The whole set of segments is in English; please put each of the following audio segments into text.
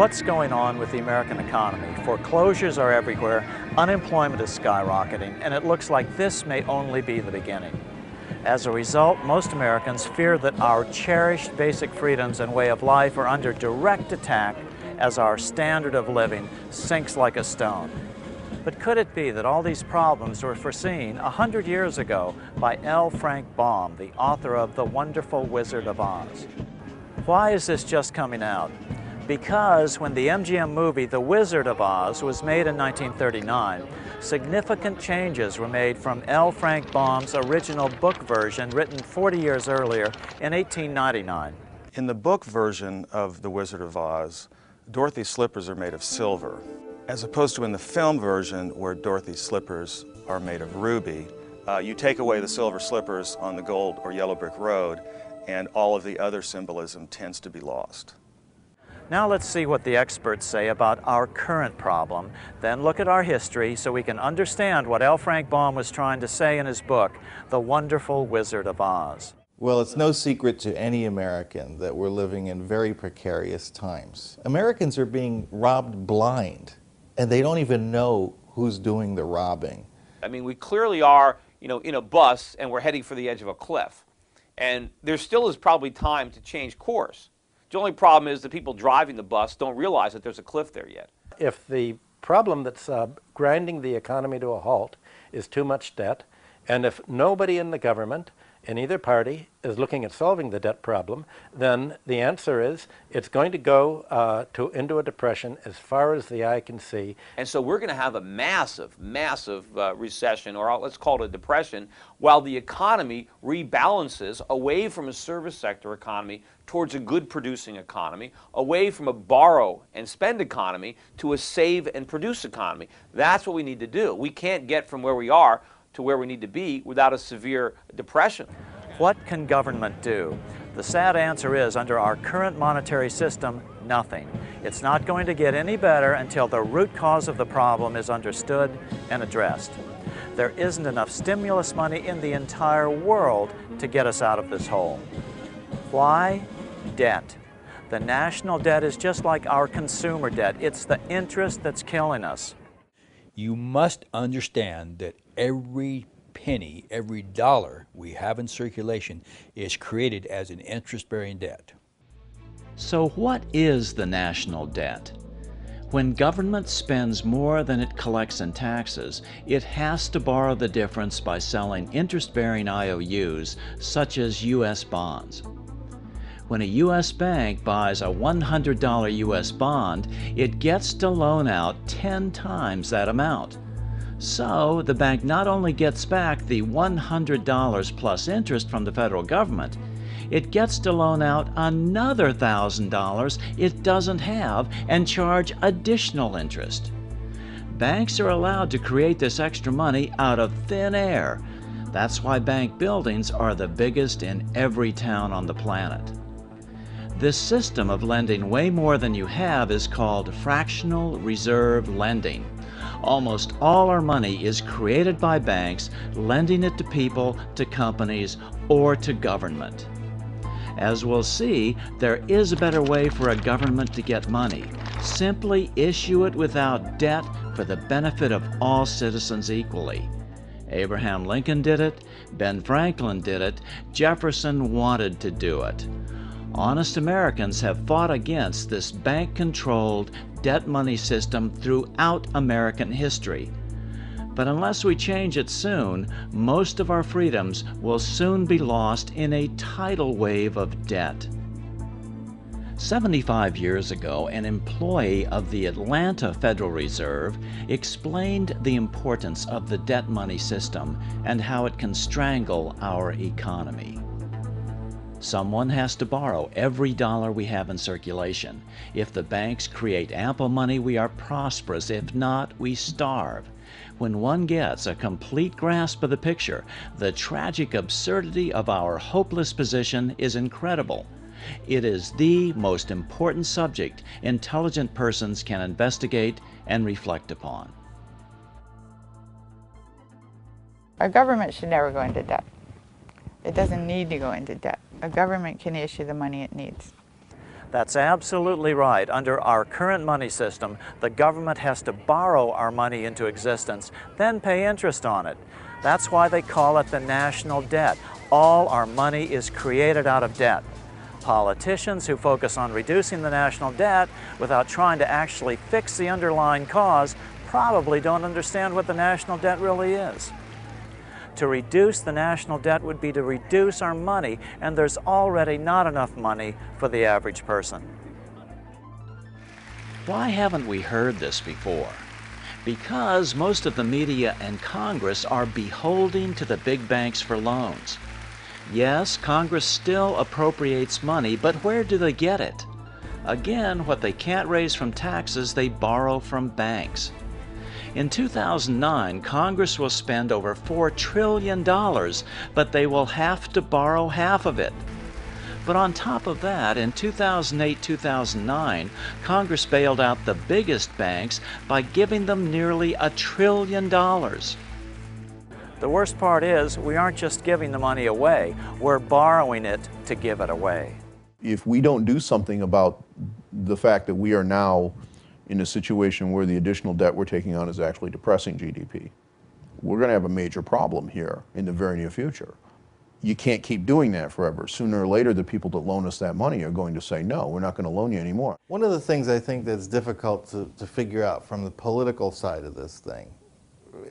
What's going on with the American economy? Foreclosures are everywhere, unemployment is skyrocketing, and it looks like this may only be the beginning. As a result, most Americans fear that our cherished basic freedoms and way of life are under direct attack as our standard of living sinks like a stone. But could it be that all these problems were foreseen 100 years ago by L. Frank Baum, the author of The Wonderful Wizard of Oz? Why is this just coming out? Because when the MGM movie The Wizard of Oz was made in 1939, significant changes were made from L. Frank Baum's original book version written 40 years earlier in 1899. In the book version of The Wizard of Oz, Dorothy's slippers are made of silver, as opposed to in the film version where Dorothy's slippers are made of ruby. You take away the silver slippers on the gold or yellow brick road, and all of the other symbolism tends to be lost. Now let's see what the experts say about our current problem, then look at our history so we can understand what L. Frank Baum was trying to say in his book, The Wonderful Wizard of Oz. Well, it's no secret to any American that we're living in very precarious times. Americans are being robbed blind, and they don't even know who's doing the robbing. I mean, we clearly are, in a bus and we're heading for the edge of a cliff. And there still is probably time to change course. The only problem is the people driving the bus don't realize that there's a cliff there yet. If the problem that's grinding the economy to a halt is too much debt, and if nobody in the government, in either party, is looking at solving the debt problem, then the answer is it's going to go into a depression as far as the eye can see. And so we're going to have a massive recession, or let's call it a depression, while the economy rebalances away from a service sector economy towards a good producing economy, away from a borrow and spend economy to a save and produce economy. That's what we need to do. We can't get from where we are to where we need to be without a severe depression. What can government do? The sad answer is, under our current monetary system, nothing. It's not going to get any better until the root cause of the problem is understood and addressed. There isn't enough stimulus money in the entire world to get us out of this hole. Why? Debt. The national debt is just like our consumer debt. It's the interest that's killing us. You must understand that every penny, every dollar we have in circulation is created as an interest-bearing debt. So what is the national debt? When government spends more than it collects in taxes, it has to borrow the difference by selling interest-bearing IOUs, such as U.S. bonds. When a U.S. bank buys a $100 U.S. bond, it gets to loan out 10 times that amount. So the bank not only gets back the $100 plus interest from the federal government, it gets to loan out another $1,000 it doesn't have and charge additional interest. Banks are allowed to create this extra money out of thin air. That's why bank buildings are the biggest in every town on the planet. This system of lending way more than you have is called fractional reserve lending. Almost all our money is created by banks, lending it to people, to companies, or to government. As we'll see, there is a better way for a government to get money. Simply issue it without debt for the benefit of all citizens equally. Abraham Lincoln did it, Ben Franklin did it, Jefferson wanted to do it. Honest Americans have fought against this bank-controlled debt money system throughout American history. But unless we change it soon, most of our freedoms will soon be lost in a tidal wave of debt. 75 years ago, an employee of the Atlanta Federal Reserve explained the importance of the debt money system and how it can strangle our economy. Someone has to borrow every dollar we have in circulation. If the banks create ample money, we are prosperous. If not, we starve. When one gets a complete grasp of the picture, the tragic absurdity of our hopeless position is incredible. It is the most important subject intelligent persons can investigate and reflect upon. Our government should never go into debt. It doesn't need to go into debt. A government can issue the money it needs. That's absolutely right. Under our current money system, the government has to borrow our money into existence, then pay interest on it. That's why they call it the national debt. All our money is created out of debt. Politicians who focus on reducing the national debt without trying to actually fix the underlying cause probably don't understand what the national debt really is. To reduce the national debt would be to reduce our money, and there's already not enough money for the average person. Why haven't we heard this before? Because most of the media and Congress are beholden to the big banks for loans. Yes, Congress still appropriates money, but where do they get it? Again, what they can't raise from taxes, they borrow from banks. In 2009, Congress will spend over $4 trillion, but they will have to borrow half of it. But on top of that, in 2008-2009, Congress bailed out the biggest banks by giving them nearly $1 trillion. The worst part is we aren't just giving the money away, we're borrowing it to give it away. If we don't do something about the fact that we are now in a situation where the additional debt we're taking on is actually depressing GDP, we're going to have a major problem here in the very near future. You can't keep doing that forever. Sooner or later, the people that loan us that money are going to say, no, we're not going to loan you anymore. One of the things I think that's difficult to figure out from the political side of this thing,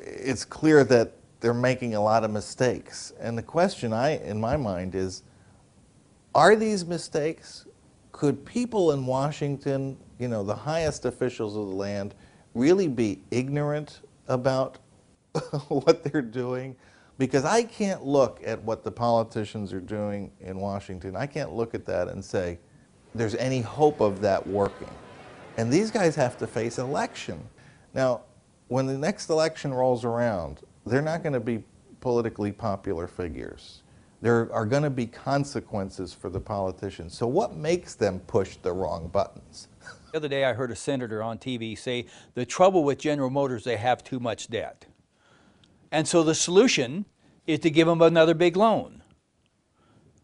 it's clear that they're making a lot of mistakes. And the question in my mind is, are these mistakes? Could people in Washington, you know, the highest officials of the land, really be ignorant about what they're doing? Because I can't look at what the politicians are doing in Washington. I can't look at that and say there's any hope of that working. And these guys have to face an election. Now, when the next election rolls around, they're not going to be politically popular figures. There are going to be consequences for the politicians. So what makes them push the wrong buttons? The other day I heard a senator on TV say the trouble with General Motors, they have too much debt. And so the solution is to give them another big loan.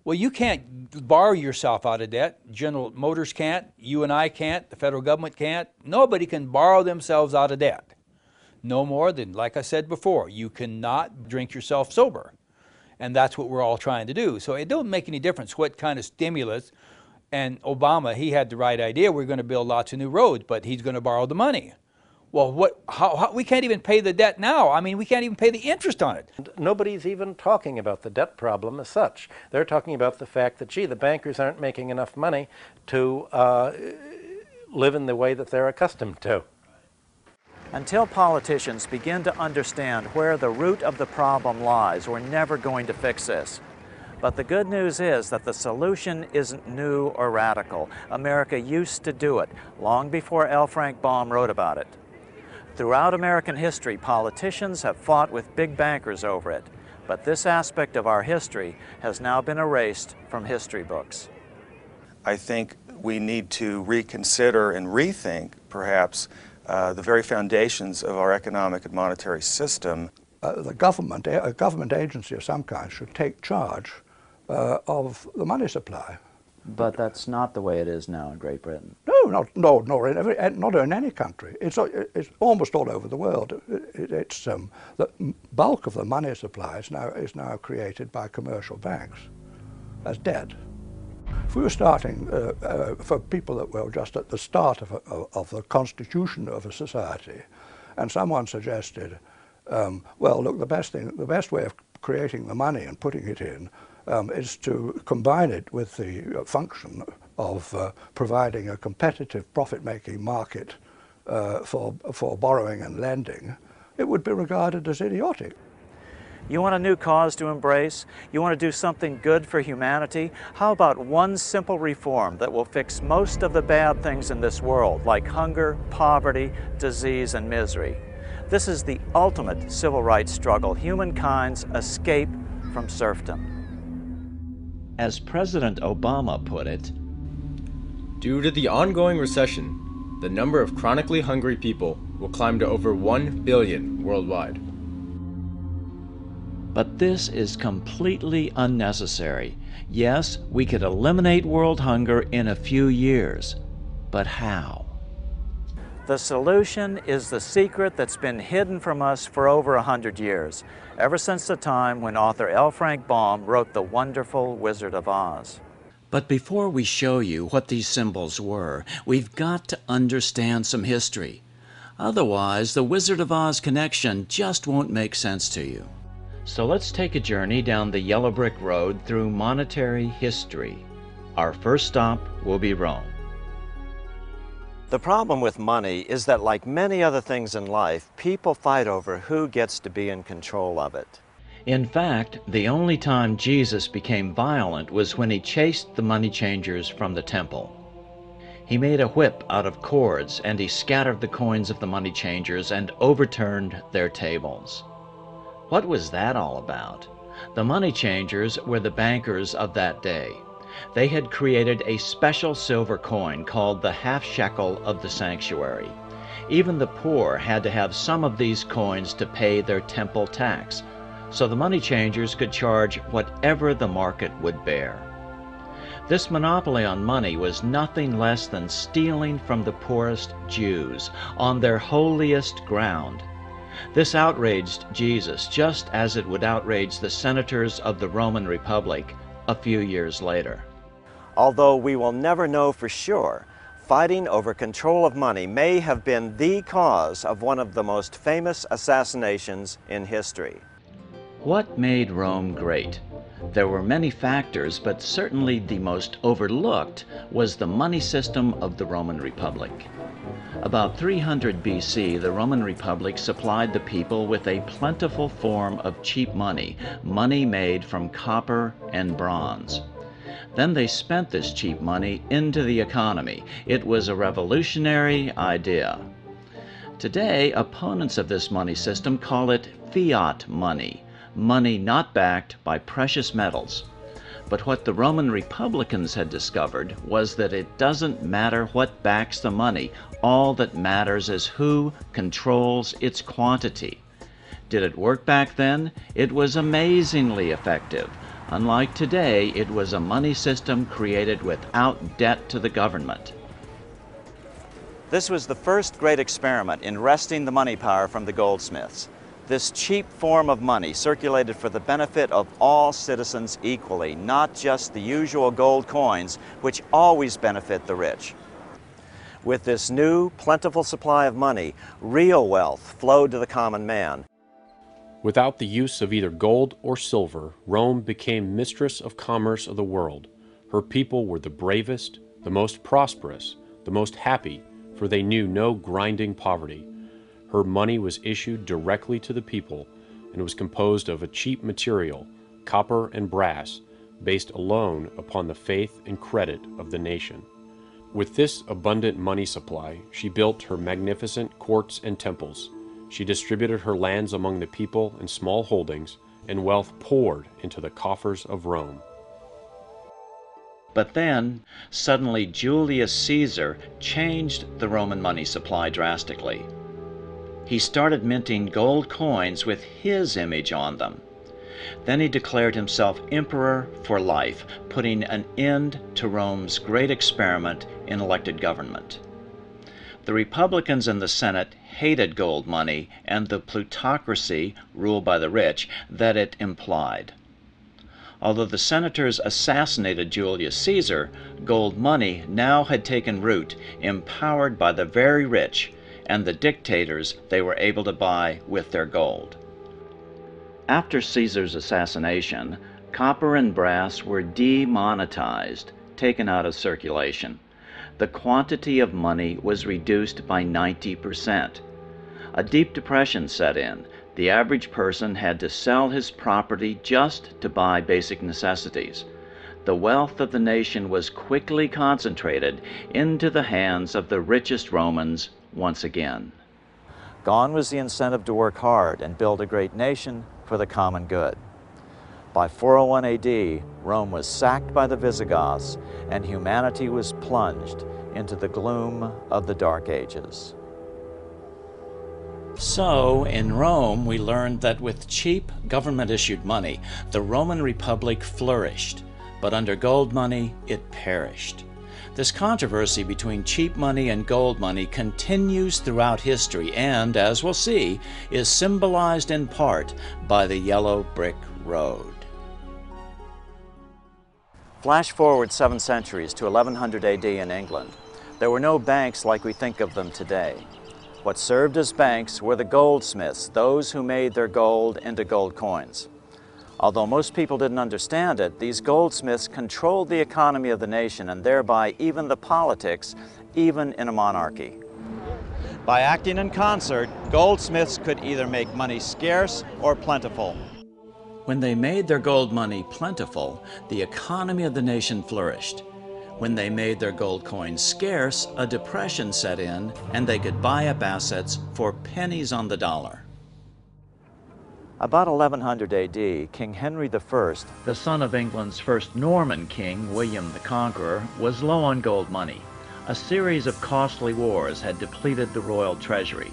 Well, you can't borrow yourself out of debt. General Motors can't, you and I can't, the federal government can't. Nobody can borrow themselves out of debt. No more than, like I said before, you cannot drink yourself sober. And that's what we're all trying to do. So it don't make any difference what kind of stimulus. And Obama, he had the right idea. We're going to build lots of new roads, but he's going to borrow the money. Well, how we can't even pay the debt now. I mean, we can't even pay the interest on it. Nobody's even talking about the debt problem as such. They're talking about the fact that, gee, the bankers aren't making enough money to live in the way that they're accustomed to. Until politicians begin to understand where the root of the problem lies, we're never going to fix this. But the good news is that the solution isn't new or radical. America used to do it long before L. Frank Baum wrote about it. Throughout American history, politicians have fought with big bankers over it. But this aspect of our history has now been erased from history books. I think we need to reconsider and rethink, perhaps, the very foundations of our economic and monetary system. The government, a government agency of some kind, should take charge of the money supply. But that's not the way it is now in Great Britain. No, not in any country. It's almost all over the world. The bulk of the money supply is now created by commercial banks as debt. If we were starting for people that were just at the start of the constitution of a society, and someone suggested, well, look, the best way of creating the money and putting it in is to combine it with the function of providing a competitive profit-making market for borrowing and lending, it would be regarded as idiotic. You want a new cause to embrace? You want to do something good for humanity? How about one simple reform that will fix most of the bad things in this world, like hunger, poverty, disease, and misery? This is the ultimate civil rights struggle, humankind's escape from serfdom. As President Obama put it, due to the ongoing recession, the number of chronically hungry people will climb to over 1 billion worldwide. But this is completely unnecessary. Yes, we could eliminate world hunger in a few years, but how? The solution is the secret that's been hidden from us for over 100 years, ever since the time when author L. Frank Baum wrote the wonderful Wizard of Oz. But before we show you what these symbols were, we've got to understand some history. Otherwise, the Wizard of Oz connection just won't make sense to you. So let's take a journey down the yellow brick road through monetary history. Our first stop will be Rome. The problem with money is that, like many other things in life, people fight over who gets to be in control of it. In fact, the only time Jesus became violent was when he chased the money changers from the temple. He made a whip out of cords, and he scattered the coins of the money changers and overturned their tables. What was that all about? The money changers were the bankers of that day. They had created a special silver coin called the half shekel of the sanctuary. Even the poor had to have some of these coins to pay their temple tax, so the money changers could charge whatever the market would bear. This monopoly on money was nothing less than stealing from the poorest Jews on their holiest ground. This outraged Jesus just as it would outrage the senators of the Roman Republic a few years later. Although we will never know for sure, fighting over control of money may have been the cause of one of the most famous assassinations in history. What made Rome great? There were many factors, but certainly the most overlooked was the money system of the Roman Republic. About 300 BC, the Roman Republic supplied the people with a plentiful form of cheap money, money made from copper and bronze. Then they spent this cheap money into the economy. It was a revolutionary idea. Today, opponents of this money system call it fiat money, money not backed by precious metals. But what the Roman Republicans had discovered was that it doesn't matter what backs the money. All that matters is who controls its quantity. Did it work back then? It was amazingly effective. Unlike today, it was a money system created without debt to the government. This was the first great experiment in wresting the money power from the goldsmiths. This cheap form of money circulated for the benefit of all citizens equally, not just the usual gold coins, which always benefit the rich. With this new, plentiful supply of money, real wealth flowed to the common man. Without the use of either gold or silver, Rome became mistress of commerce of the world. Her people were the bravest, the most prosperous, the most happy, for they knew no grinding poverty. Her money was issued directly to the people and was composed of a cheap material, copper and brass, based alone upon the faith and credit of the nation. With this abundant money supply, she built her magnificent courts and temples. She distributed her lands among the people in small holdings, and wealth poured into the coffers of Rome. But then, suddenly Julius Caesar changed the Roman money supply drastically. He started minting gold coins with his image on them. Then he declared himself emperor for life, putting an end to Rome's great experiment in elected government. The Republicans in the Senate hated gold money and the plutocracy, ruled by the rich, that it implied. Although the senators assassinated Julius Caesar, gold money now had taken root, empowered by the very rich and the dictators they were able to buy with their gold. After Caesar's assassination, copper and brass were demonetized, taken out of circulation. The quantity of money was reduced by 90%. A deep depression set in. The average person had to sell his property just to buy basic necessities. The wealth of the nation was quickly concentrated into the hands of the richest Romans once again. Gone was the incentive to work hard and build a great nation for the common good. By 401 AD, Rome was sacked by the Visigoths, and humanity was plunged into the gloom of the Dark Ages. So, in Rome, we learned that with cheap government-issued money, the Roman Republic flourished, but under gold money, it perished. This controversy between cheap money and gold money continues throughout history and, as we'll see, is symbolized in part by the yellow brick road. Flash forward 7 centuries to 1100 AD in England. There were no banks like we think of them today. What served as banks were the goldsmiths, those who made their gold into gold coins. Although most people didn't understand it, these goldsmiths controlled the economy of the nation and thereby even the politics, even in a monarchy. By acting in concert, goldsmiths could either make money scarce or plentiful. When they made their gold money plentiful, the economy of the nation flourished. When they made their gold coins scarce, a depression set in and they could buy up assets for pennies on the dollar. About 1100 AD, King Henry I, the son of England's first Norman king, William the Conqueror, was low on gold money. A series of costly wars had depleted the royal treasury.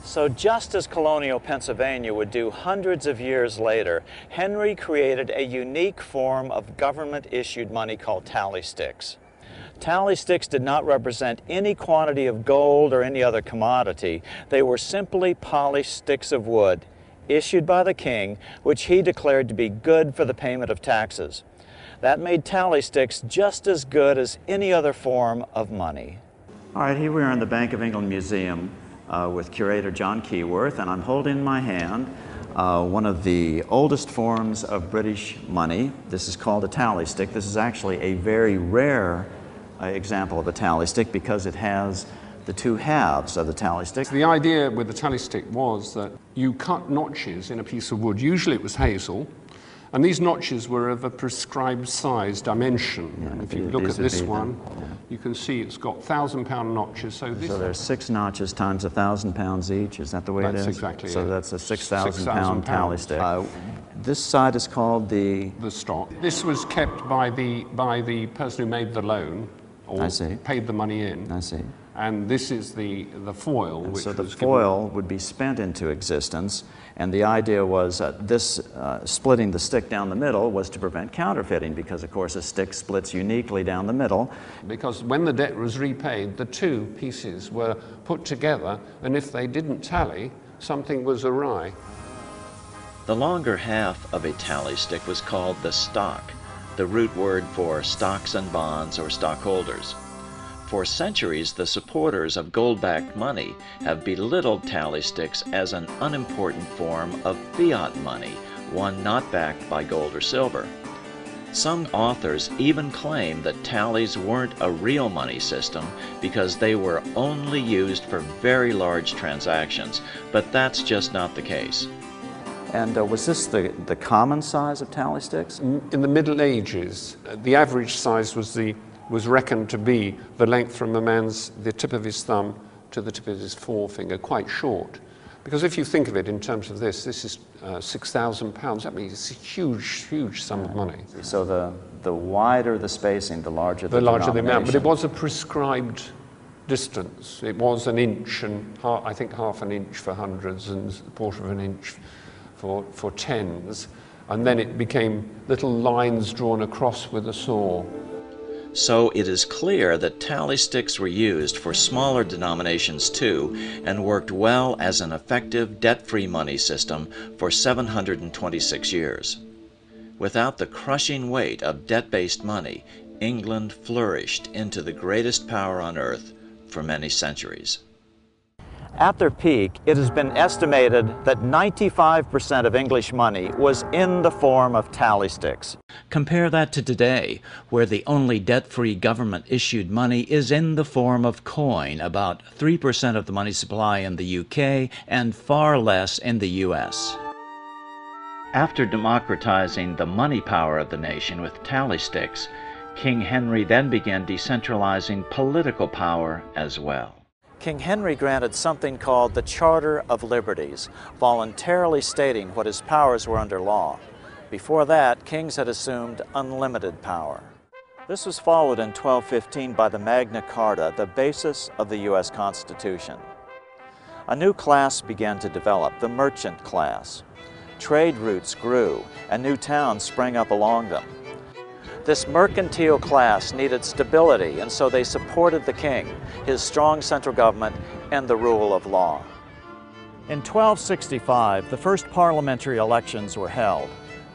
So just as colonial Pennsylvania would do hundreds of years later, Henry created a unique form of government-issued money called tally sticks. Tally sticks did not represent any quantity of gold or any other commodity. They were simply polished sticks of wood, issued by the king, which he declared to be good for the payment of taxes. That made tally sticks just as good as any other form of money. All right, here we are in the Bank of England Museum with curator John Keyworth, and I'm holding in my hand one of the oldest forms of British money. This is called a tally stick. This is actually a very rare example of a tally stick because it has the two halves of the tally stick. The idea with the tally stick was that you cut notches in a piece of wood. Usually it was hazel, and these notches were of a prescribed size dimension. Yeah, and if you look at this one, you can see it's got 1,000-pound notches. So there's 6 notches times 1,000 pounds each. Is that the way it is? That's exactly it. So that's a 6,000-pound tally stick. Pounds. This side is called the stock. This was kept by the person who made the loan, or paid the money in. I see. And this is the foil. And which so the foil would be spent into existence, and the idea was this splitting the stick down the middle was to prevent counterfeiting, because of course a stick splits uniquely down the middle. Because when the debt was repaid, the two pieces were put together, and if they didn't tally, something was awry. The longer half of a tally stick was called the stock, the root word for stocks and bonds or stockholders. For centuries, the supporters of gold-backed money have belittled tally sticks as an unimportant form of fiat money, one not backed by gold or silver. Some authors even claim that tallies weren't a real money system because they were only used for very large transactions, but that's just not the case. And was this the common size of tally sticks? In the Middle Ages, the average size was reckoned to be the length from the tip of his thumb to the tip of his forefinger, quite short. Because if you think of it in terms of this is 6,000 pounds. That means it's a huge, huge sum of money. So the wider the spacing, the larger the larger the amount. But it was a prescribed distance. It was an inch, and I think half an inch for hundreds and a quarter of an inch for tens. And then it became little lines drawn across with a saw. So it is clear that tally sticks were used for smaller denominations too, and worked well as an effective debt-free money system for 726 years. Without the crushing weight of debt-based money, England flourished into the greatest power on earth for many centuries. At their peak, it has been estimated that 95% of English money was in the form of tally sticks. Compare that to today, where the only debt-free government-issued money is in the form of coin, about 3% of the money supply in the UK and far less in the US. After democratizing the money power of the nation with tally sticks, King Henry then began decentralizing political power as well. King Henry granted something called the Charter of Liberties, voluntarily stating what his powers were under law. Before that, kings had assumed unlimited power. This was followed in 1215 by the Magna Carta, the basis of the U.S. Constitution. A new class began to develop, the merchant class. Trade routes grew, and new towns sprang up along them. This mercantile class needed stability, and so they supported the king, his strong central government, and the rule of law. In 1265, the first parliamentary elections were held.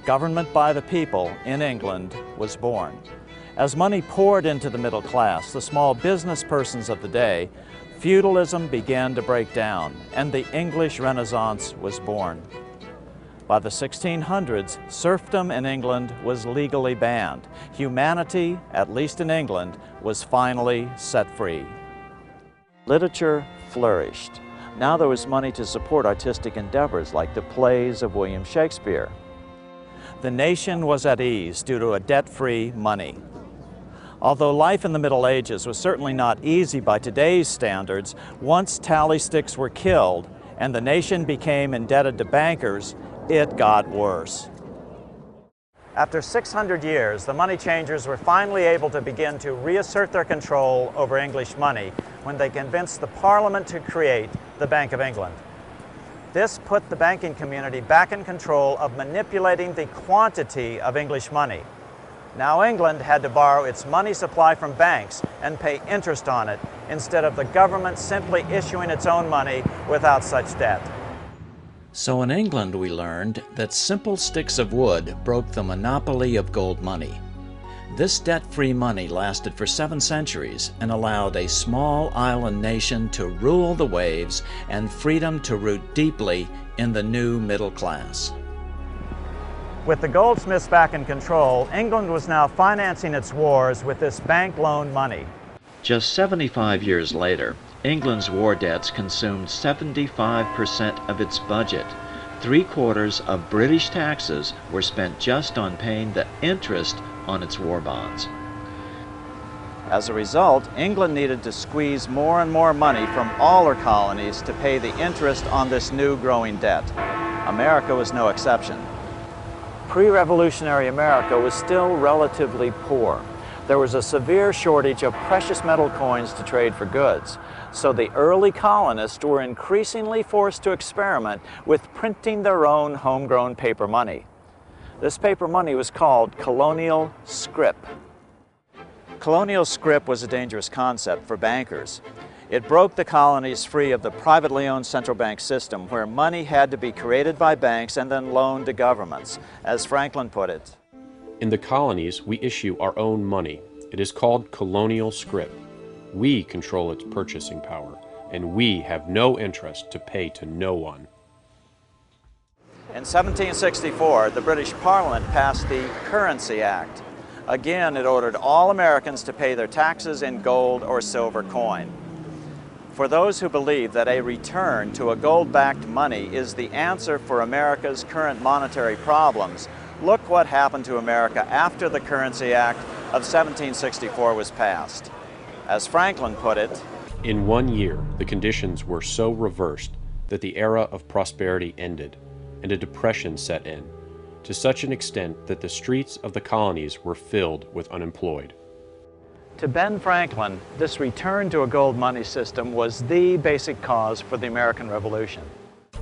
Government by the people in England was born. As money poured into the middle class, the small business persons of the day, feudalism began to break down, and the English Renaissance was born. By the 1600s, serfdom in England was legally banned. Humanity, at least in England, was finally set free. Literature flourished. Now there was money to support artistic endeavors like the plays of William Shakespeare. The nation was at ease due to a debt-free money. Although life in the Middle Ages was certainly not easy by today's standards, once tally sticks were killed and the nation became indebted to bankers, it got worse. After 600 years, the money changers were finally able to begin to reassert their control over English money when they convinced the Parliament to create the Bank of England. This put the banking community back in control of manipulating the quantity of English money. Now England had to borrow its money supply from banks and pay interest on it, instead of the government simply issuing its own money without such debt. So in England we learned that simple sticks of wood broke the monopoly of gold money. This debt-free money lasted for 7 centuries and allowed a small island nation to rule the waves and freedom to root deeply in the new middle class. With the goldsmiths back in control, England was now financing its wars with this bank loan money. Just 75 years later, England's war debts consumed 75% of its budget. 3/4 of British taxes were spent just on paying the interest on its war bonds. As a result, England needed to squeeze more and more money from all her colonies to pay the interest on this new growing debt. America was no exception. Pre-revolutionary America was still relatively poor. There was a severe shortage of precious metal coins to trade for goods, so the early colonists were increasingly forced to experiment with printing their own homegrown paper money. This paper money was called colonial scrip. Colonial scrip was a dangerous concept for bankers. It broke the colonies free of the privately owned central bank system, where money had to be created by banks and then loaned to governments. As Franklin put it, In the colonies, we issue our own money. It is called colonial scrip. We control its purchasing power, and we have no interest to pay to no one. in 1764, the British Parliament passed the Currency Act. Again, it ordered all Americans to pay their taxes in gold or silver coin. For those who believe that a return to a gold-backed money is the answer for America's current monetary problems, look what happened to America after the Currency Act of 1764 was passed. As Franklin put it, In 1 year, the conditions were so reversed that the era of prosperity ended, and a depression set in, to such an extent that the streets of the colonies were filled with unemployed. to Ben Franklin, this return to a gold money system was the basic cause for the American Revolution.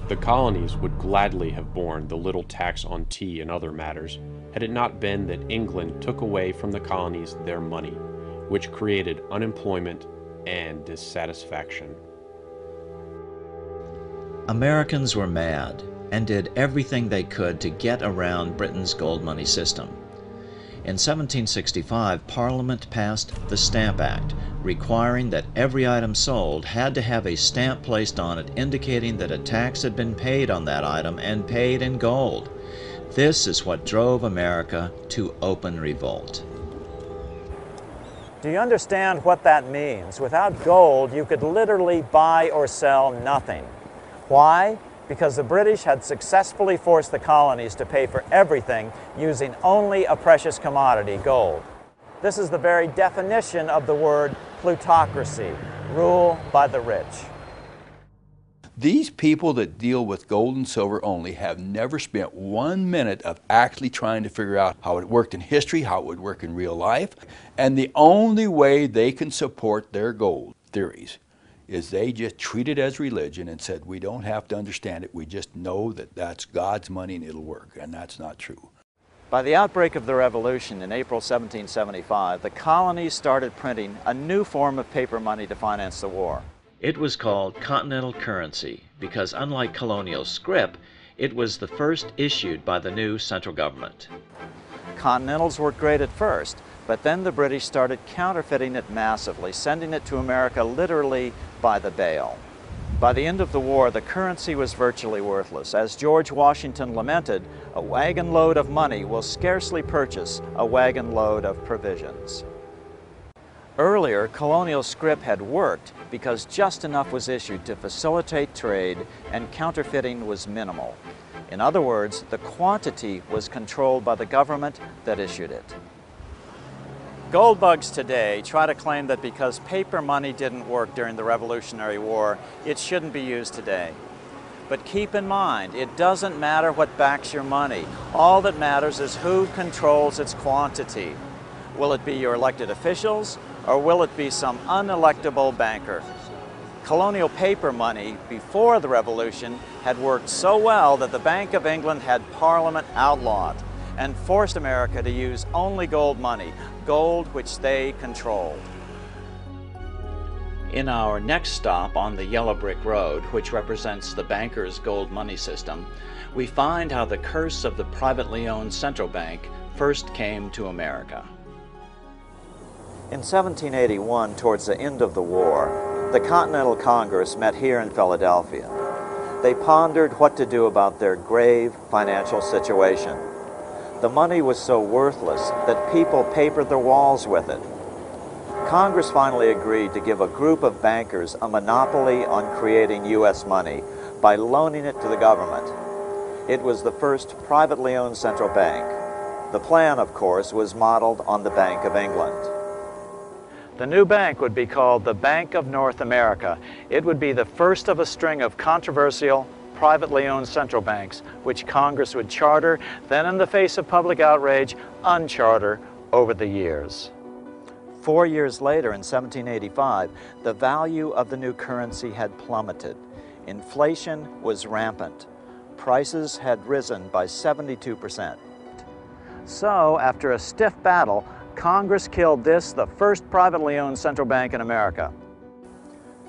The colonies would gladly have borne the little tax on tea and other matters, had it not been that England took away from the colonies their money, which created unemployment and dissatisfaction. Americans were mad and did everything they could to get around Britain's gold money system. In 1765, Parliament passed the Stamp Act, requiring that every item sold had to have a stamp placed on it indicating that a tax had been paid on that item and paid in gold. This is what drove America to open revolt. Do you understand what that means? Without gold, you could literally buy or sell nothing. Why? Because the British had successfully forced the colonies to pay for everything using only a precious commodity, gold. This is the very definition of the word plutocracy, rule by the rich. These people that deal with gold and silver only have never spent 1 minute of actually trying to figure out how it worked in history, how it would work in real life, and the only way they can support their gold theories is they just treat it as religion and said, we don't have to understand it, we just know that that's God's money and it'll work, and that's not true. By the outbreak of the Revolution in April 1775, the colonies started printing a new form of paper money to finance the war. It was called continental currency because, unlike colonial scrip, it was the first issued by the new central government. Continentals worked great at first, but then the British started counterfeiting it massively, sending it to America literally by the bale. By the end of the war, the currency was virtually worthless. As George Washington lamented, a wagon load of money will scarcely purchase a wagon load of provisions. Earlier, colonial scrip had worked because just enough was issued to facilitate trade and counterfeiting was minimal. In other words, the quantity was controlled by the government that issued it. Gold bugs today try to claim that because paper money didn't work during the Revolutionary War, it shouldn't be used today. But keep in mind, it doesn't matter what backs your money. All that matters is who controls its quantity. Will it be your elected officials, or will it be some unelectable banker? Colonial paper money before the Revolution had worked so well that the Bank of England had Parliament outlawed and forced America to use only gold money, gold which they controlled. In our next stop on the Yellow Brick Road, which represents the banker's gold money system, we find how the curse of the privately owned central bank first came to America. In 1781, towards the end of the war, the Continental Congress met here in Philadelphia. They pondered what to do about their grave financial situation. The money was so worthless that people papered their walls with it. Congress finally agreed to give a group of bankers a monopoly on creating U.S. money by loaning it to the government. It was the first privately owned central bank. The plan, of course, was modeled on the Bank of England. The new bank would be called the Bank of North America. It would be the first of a string of controversial, privately owned central banks, which Congress would charter, then in the face of public outrage, uncharter over the years. 4 years later, in 1785, the value of the new currency had plummeted. Inflation was rampant. Prices had risen by 72%. So, after a stiff battle, Congress killed this, the first privately owned central bank in America.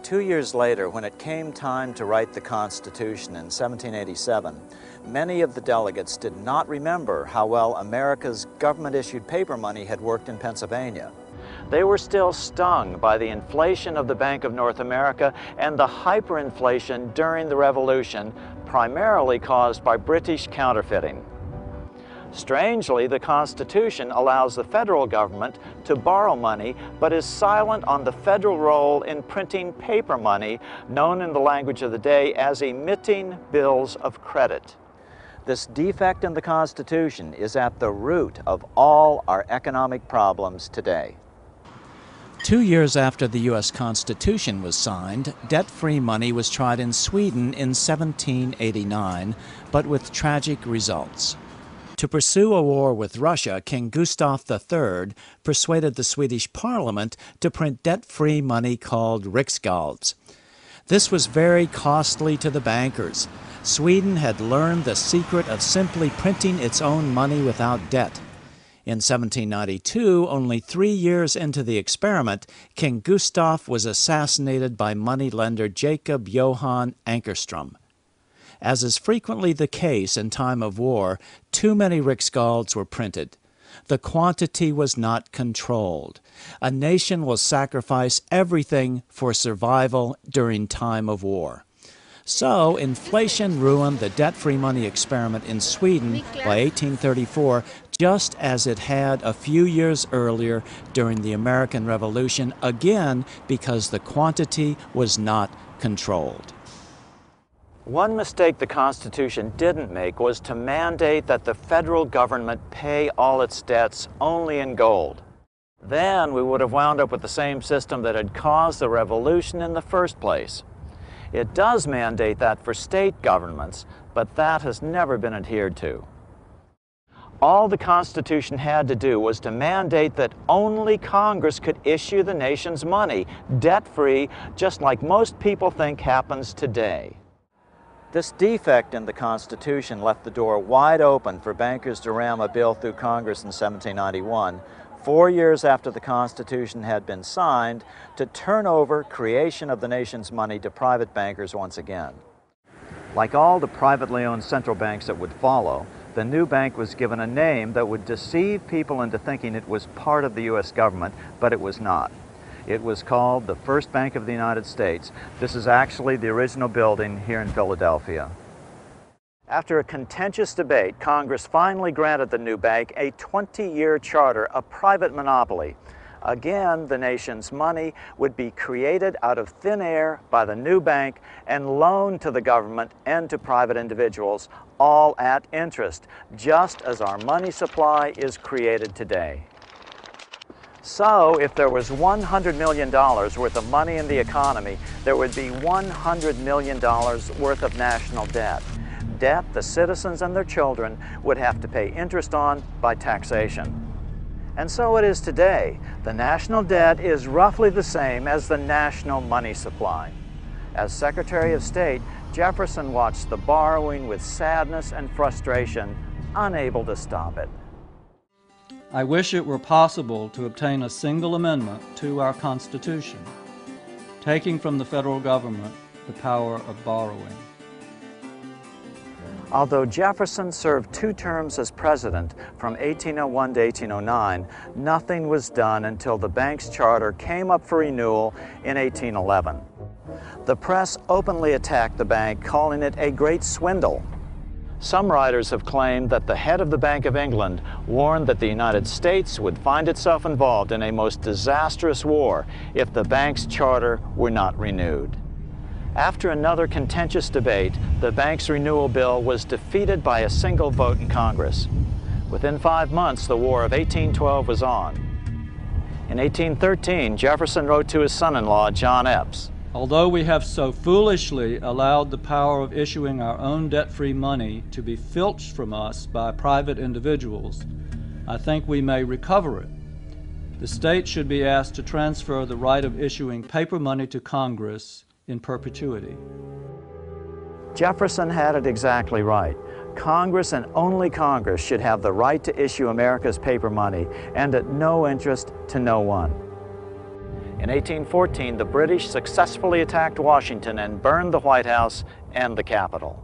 2 years later, when it came time to write the Constitution in 1787, many of the delegates did not remember how well America's government-issued paper money had worked in Pennsylvania. They were still stung by the inflation of the Bank of North America and the hyperinflation during the Revolution, primarily caused by British counterfeiting. Strangely, the Constitution allows the federal government to borrow money, but is silent on the federal role in printing paper money, known in the language of the day as emitting bills of credit. This defect in the Constitution is at the root of all our economic problems today. 2 years after the U.S. Constitution was signed, debt-free money was tried in Sweden in 1789, but with tragic results. To pursue a war with Russia, King Gustav III persuaded the Swedish Parliament to print debt-free money called riksgälds. This was very costly to the bankers. Sweden had learned the secret of simply printing its own money without debt. In 1792, only 3 years into the experiment, King Gustav was assassinated by moneylender Jacob Johan Ankerström. As is frequently the case in time of war, too many riksgälds were printed. The quantity was not controlled. A nation will sacrifice everything for survival during time of war. So, inflation ruined the debt-free money experiment in Sweden by 1834, just as it had a few years earlier during the American Revolution, again because the quantity was not controlled. One mistake the Constitution didn't make was to mandate that the federal government pay all its debts only in gold. Then we would have wound up with the same system that had caused the revolution in the first place. It does mandate that for state governments, but that has never been adhered to. All the Constitution had to do was to mandate that only Congress could issue the nation's money, debt-free, just like most people think happens today. This defect in the Constitution left the door wide open for bankers to ram a bill through Congress in 1791, 4 years after the Constitution had been signed, to turn over creation of the nation's money to private bankers once again. Like all the privately owned central banks that would follow, the new bank was given a name that would deceive people into thinking it was part of the U.S. government, but it was not. It was called the First Bank of the United States. This is actually the original building here in Philadelphia. After a contentious debate, Congress finally granted the new bank a 20-year charter, a private monopoly. Again, the nation's money would be created out of thin air by the new bank and loaned to the government and to private individuals, all at interest, just as our money supply is created today. So, if there was $100 million worth of money in the economy, there would be $100 million worth of national debt. Debt the citizens and their children would have to pay interest on by taxation. And so it is today. The national debt is roughly the same as the national money supply. As Secretary of State, Jefferson watched the borrowing with sadness and frustration, unable to stop it. I wish it were possible to obtain a single amendment to our Constitution, taking from the federal government the power of borrowing. Although Jefferson served 2 terms as president from 1801 to 1809, nothing was done until the bank's charter came up for renewal in 1811. The press openly attacked the bank, calling it a great swindle. Some writers have claimed that the head of the Bank of England warned that the United States would find itself involved in a most disastrous war if the bank's charter were not renewed. After another contentious debate, the bank's renewal bill was defeated by a single vote in Congress. Within 5 months, the War of 1812 was on. In 1813, Jefferson wrote to his son-in-law, John Epps, Although we have so foolishly allowed the power of issuing our own debt-free money to be filched from us by private individuals, I think we may recover it. The state should be asked to transfer the right of issuing paper money to Congress in perpetuity. Jefferson had it exactly right. Congress and only Congress should have the right to issue America's paper money, and at no interest to no one. In 1814, the British successfully attacked Washington and burned the White House and the Capitol.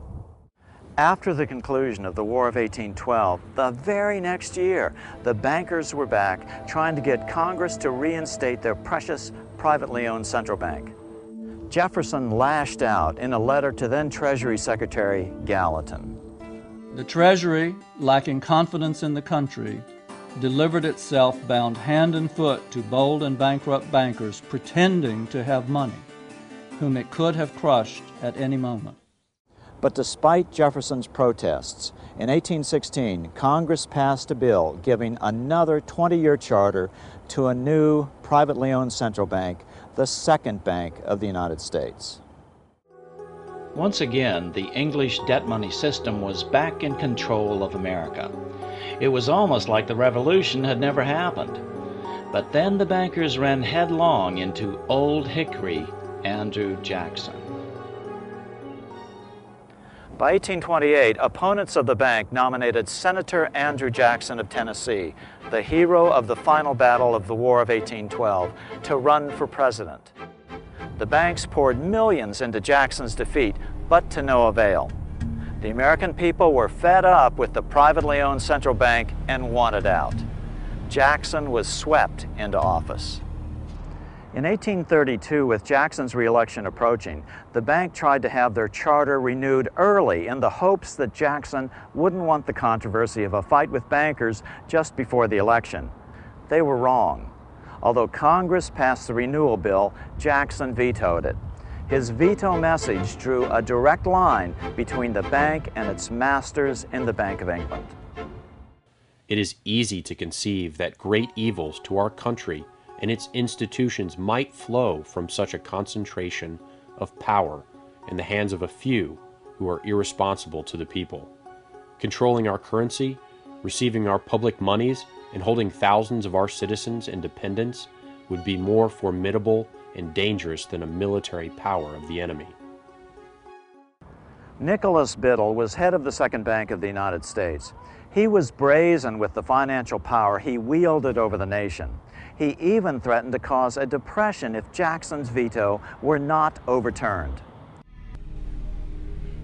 After the conclusion of the War of 1812, the very next year, the bankers were back trying to get Congress to reinstate their precious privately owned central bank. Jefferson lashed out in a letter to then Treasury Secretary Gallatin. The Treasury, lacking confidence in the country, delivered itself bound hand and foot to bold and bankrupt bankers pretending to have money, whom it could have crushed at any moment. But despite Jefferson's protests, in 1816, Congress passed a bill giving another 20-year charter to a new privately owned central bank, the second bank of the United States. Once again, the English debt money system was back in control of America. It was almost like the revolution had never happened. But then the bankers ran headlong into Old Hickory, Andrew Jackson. By 1828, opponents of the bank nominated Senator Andrew Jackson of Tennessee, the hero of the final battle of the War of 1812, to run for president. The banks poured millions into Jackson's defeat, but to no avail. The American people were fed up with the privately owned central bank and wanted out. Jackson was swept into office. In 1832, with Jackson's re-election approaching, the bank tried to have their charter renewed early in the hopes that Jackson wouldn't want the controversy of a fight with bankers just before the election. They were wrong. Although Congress passed the renewal bill, Jackson vetoed it. His veto message drew a direct line between the bank and its masters in the Bank of England. It is easy to conceive that great evils to our country and its institutions might flow from such a concentration of power in the hands of a few who are irresponsible to the people. Controlling our currency, receiving our public monies and holding thousands of our citizens in dependence would be more formidable and dangerous than a military power of the enemy. Nicholas Biddle was head of the Second Bank of the United States. He was brazen with the financial power he wielded over the nation. He even threatened to cause a depression if Jackson's veto were not overturned.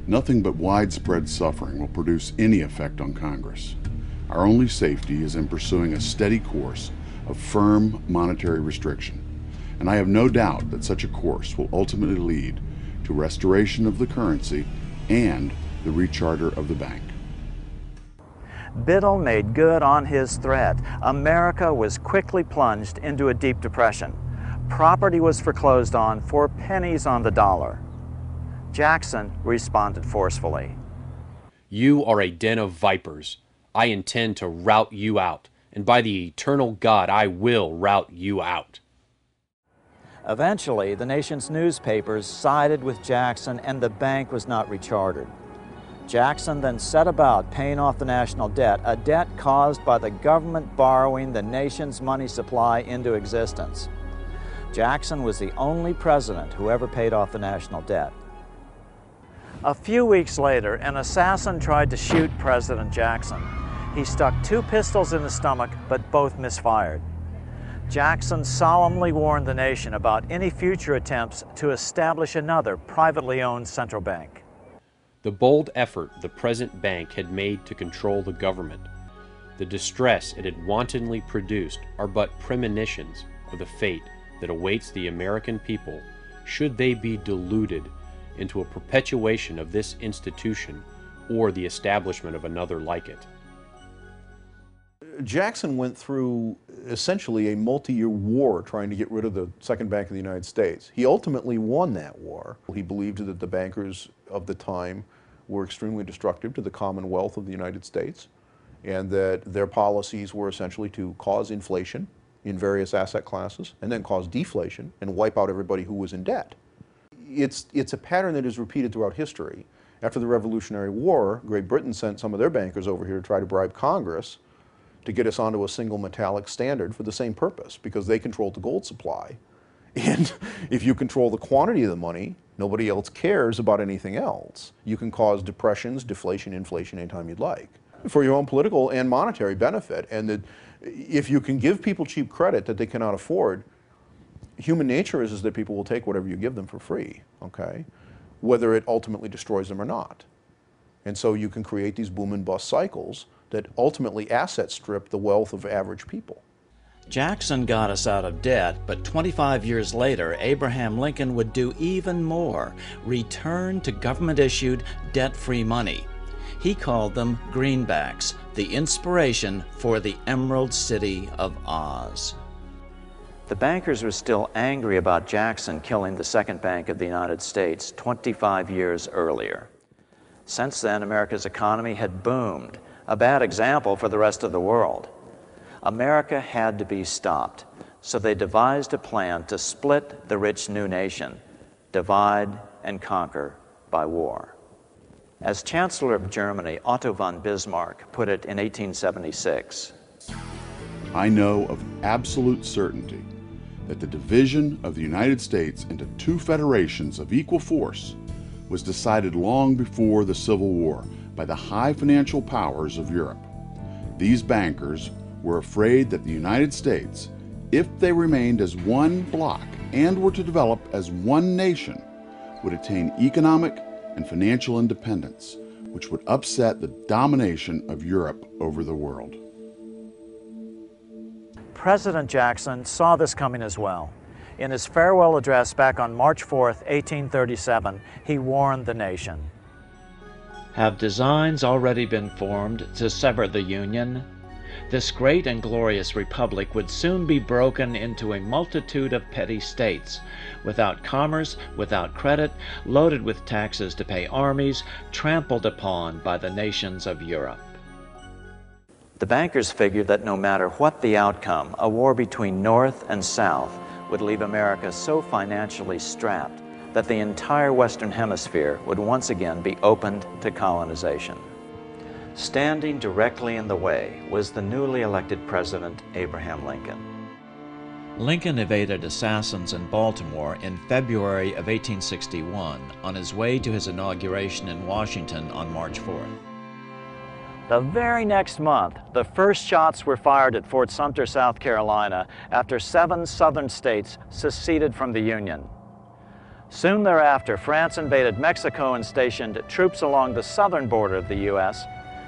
Nothing but widespread suffering will produce any effect on Congress. Our only safety is in pursuing a steady course of firm monetary restriction, and I have no doubt that such a course will ultimately lead to restoration of the currency and the recharter of the bank. Biddle made good on his threat. America was quickly plunged into a deep depression. Property was foreclosed on for pennies on the dollar. Jackson responded forcefully. You are a den of vipers. I intend to rout you out, and by the eternal God, I will rout you out. Eventually, the nation's newspapers sided with Jackson and the bank was not rechartered. Jackson then set about paying off the national debt, a debt caused by the government borrowing the nation's money supply into existence. Jackson was the only president who ever paid off the national debt. A few weeks later, an assassin tried to shoot President Jackson. He stuck 2 pistols in the stomach, but both misfired. Jackson solemnly warned the nation about any future attempts to establish another privately owned central bank. The bold effort the present bank had made to control the government, the distress it had wantonly produced, are but premonitions of the fate that awaits the American people should they be deluded into a perpetuation of this institution or the establishment of another like it. Jackson went through essentially a multi-year war trying to get rid of the Second Bank of the United States. He ultimately won that war. He believed that the bankers of the time were extremely destructive to the Commonwealth of the United States, and that their policies were essentially to cause inflation in various asset classes and then cause deflation and wipe out everybody who was in debt. It's a pattern that is repeated throughout history. After the Revolutionary War, Great Britain sent some of their bankers over here to try to bribe Congress to get us onto a single metallic standard for the same purpose, because they controlled the gold supply. And if you control the quantity of the money, nobody else cares about anything else. You can cause depressions, deflation, inflation anytime you'd like, for your own political and monetary benefit. And that if you can give people cheap credit that they cannot afford, human nature is that people will take whatever you give them for free, okay? Whether it ultimately destroys them or not. And so you can create these boom and bust cycles that ultimately asset strip the wealth of average people. Jackson got us out of debt, but 25 years later, Abraham Lincoln would do even more, return to government-issued, debt-free money. He called them greenbacks, the inspiration for the Emerald City of Oz. The bankers were still angry about Jackson killing the Second Bank of the United States 25 years earlier. Since then, America's economy had boomed, a bad example for the rest of the world. America had to be stopped, so they devised a plan to split the rich new nation, divide and conquer by war. As Chancellor of Germany, Otto von Bismarck put it in 1876, I know of absolute certainty that the division of the United States into 2 federations of equal force was decided long before the Civil War by the high financial powers of Europe. These bankers were afraid that the United States, if they remained as one bloc and were to develop as one nation, would attain economic and financial independence, which would upset the domination of Europe over the world. President Jackson saw this coming as well. In his farewell address back on March 4th, 1837, he warned the nation. Have designs already been formed to sever the Union? This great and glorious republic would soon be broken into a multitude of petty states, without commerce, without credit, loaded with taxes to pay armies, trampled upon by the nations of Europe. The bankers figured that no matter what the outcome, a war between North and South would leave America so financially strapped that the entire Western Hemisphere would once again be opened to colonization. Standing directly in the way was the newly elected President Abraham Lincoln. Lincoln evaded assassins in Baltimore in February of 1861 on his way to his inauguration in Washington on March 4th. The very next month, the first shots were fired at Fort Sumter, South Carolina, after 7 southern states seceded from the Union. Soon thereafter, France invaded Mexico and stationed troops along the southern border of the U.S.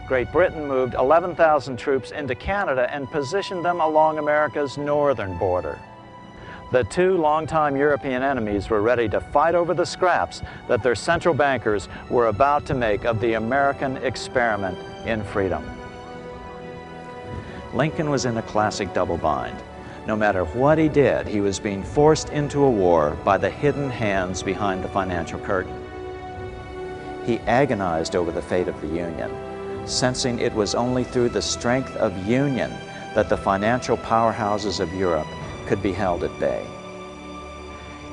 Great Britain moved 11,000 troops into Canada and positioned them along America's northern border. The two longtime European enemies were ready to fight over the scraps that their central bankers were about to make of the American experiment in freedom. Lincoln was in a classic double bind. No matter what he did, he was being forced into a war by the hidden hands behind the financial curtain. He agonized over the fate of the Union, sensing it was only through the strength of union that the financial powerhouses of Europe could be held at bay.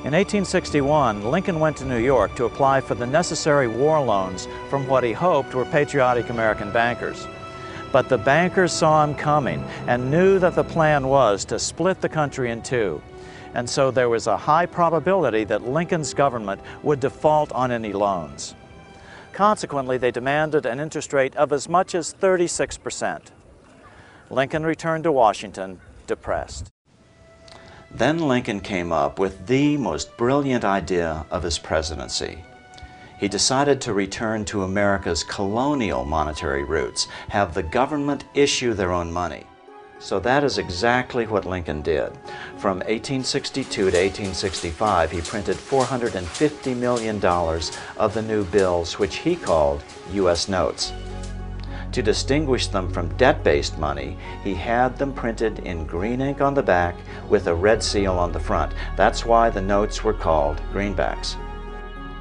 In 1861, Lincoln went to New York to apply for the necessary war loans from what he hoped were patriotic American bankers. But the bankers saw him coming and knew that the plan was to split the country in two. And so there was a high probability that Lincoln's government would default on any loans. Consequently, they demanded an interest rate of as much as 36%. Lincoln returned to Washington depressed. Then Lincoln came up with the most brilliant idea of his presidency. He decided to return to America's colonial monetary roots, have the government issue their own money. So that is exactly what Lincoln did. From 1862 to 1865, he printed $450 million of the new bills, which he called U.S. notes. To distinguish them from debt-based money, he had them printed in green ink on the back with a red seal on the front. That's why the notes were called greenbacks.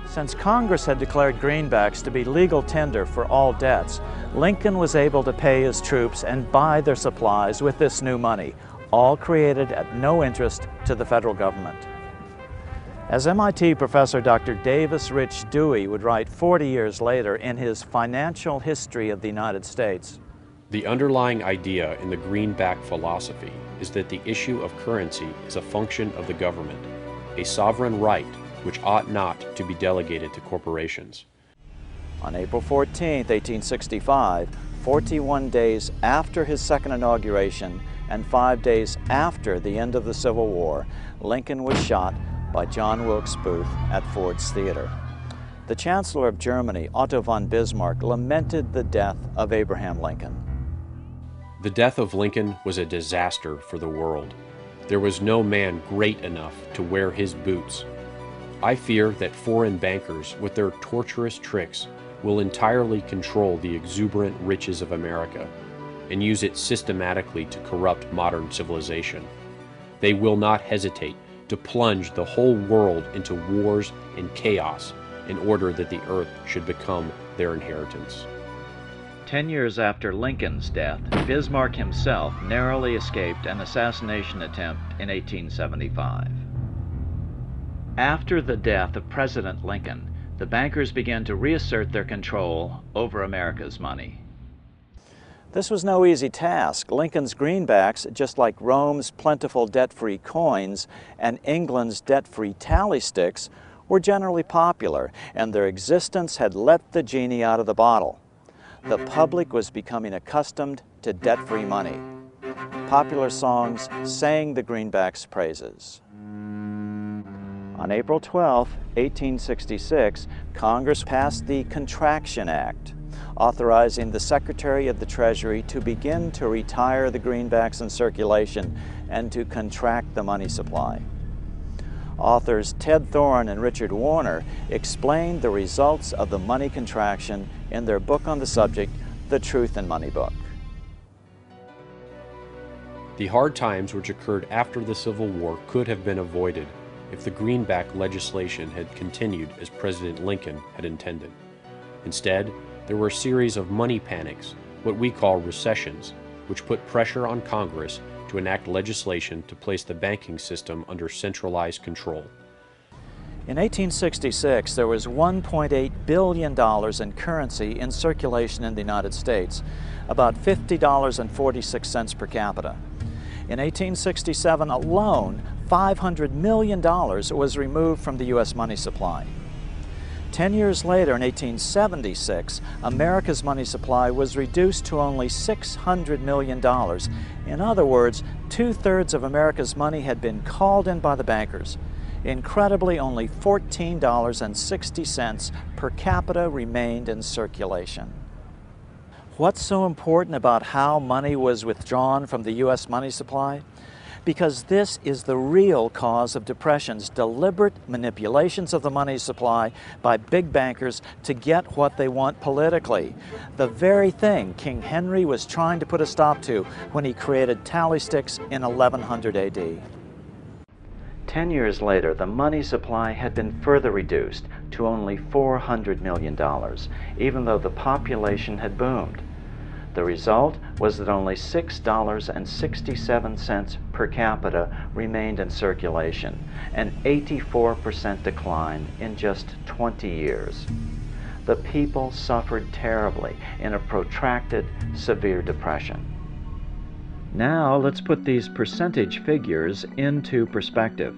Since Congress had declared greenbacks to be legal tender for all debts, Lincoln was able to pay his troops and buy their supplies with this new money, all created at no interest to the federal government. As MIT professor Dr. Davis Rich Dewey would write 40 years later in his Financial History of the United States, the underlying idea in the greenback philosophy is that the issue of currency is a function of the government, a sovereign right which ought not to be delegated to corporations. On April 14, 1865, 41 days after his second inauguration and 5 days after the end of the Civil War, Lincoln was shot by John Wilkes Booth at Ford's Theater. The Chancellor of Germany, Otto von Bismarck, lamented the death of Abraham Lincoln. The death of Lincoln was a disaster for the world. There was no man great enough to wear his boots. I fear that foreign bankers, with their torturous tricks, will entirely control the exuberant riches of America and use it systematically to corrupt modern civilization. They will not hesitate to plunge the whole world into wars and chaos in order that the earth should become their inheritance. 10 years after Lincoln's death, Bismarck himself narrowly escaped an assassination attempt in 1875. After the death of President Lincoln, the bankers began to reassert their control over America's money. This was no easy task. Lincoln's greenbacks, just like Rome's plentiful debt-free coins and England's debt-free tally sticks, were generally popular, and their existence had let the genie out of the bottle. The public was becoming accustomed to debt-free money. Popular songs sang the greenbacks' praises. On April 12, 1866, Congress passed the Contraction Act, authorizing the Secretary of the Treasury to begin to retire the greenbacks in circulation and to contract the money supply. Authors Ted Thorne and Richard Warner explained the results of the money contraction in their book on the subject, The Truth in Money Book. The hard times which occurred after the Civil War could have been avoided if the greenback legislation had continued as President Lincoln had intended. Instead, there were a series of money panics, what we call recessions, which put pressure on Congress to enact legislation to place the banking system under centralized control. In 1866, there was $1.8 billion in currency in circulation in the United States, about $50.46 per capita. In 1867 alone, $500 million was removed from the U.S. money supply. 10 years later, in 1876, America's money supply was reduced to only $600 million. In other words, 2/3 of America's money had been called in by the bankers. Incredibly, only $14.60 per capita remained in circulation. What's so important about how money was withdrawn from the U.S. money supply? Because this is the real cause of depressions, deliberate manipulations of the money supply by big bankers to get what they want politically. The very thing King Henry was trying to put a stop to when he created tally sticks in 1100 AD. 10 years later, the money supply had been further reduced to only $400 million, even though the population had boomed. The result was that only $6.67 per capita remained in circulation, an 84% decline in just 20 years. The people suffered terribly in a protracted, severe depression. Now let's put these percentage figures into perspective.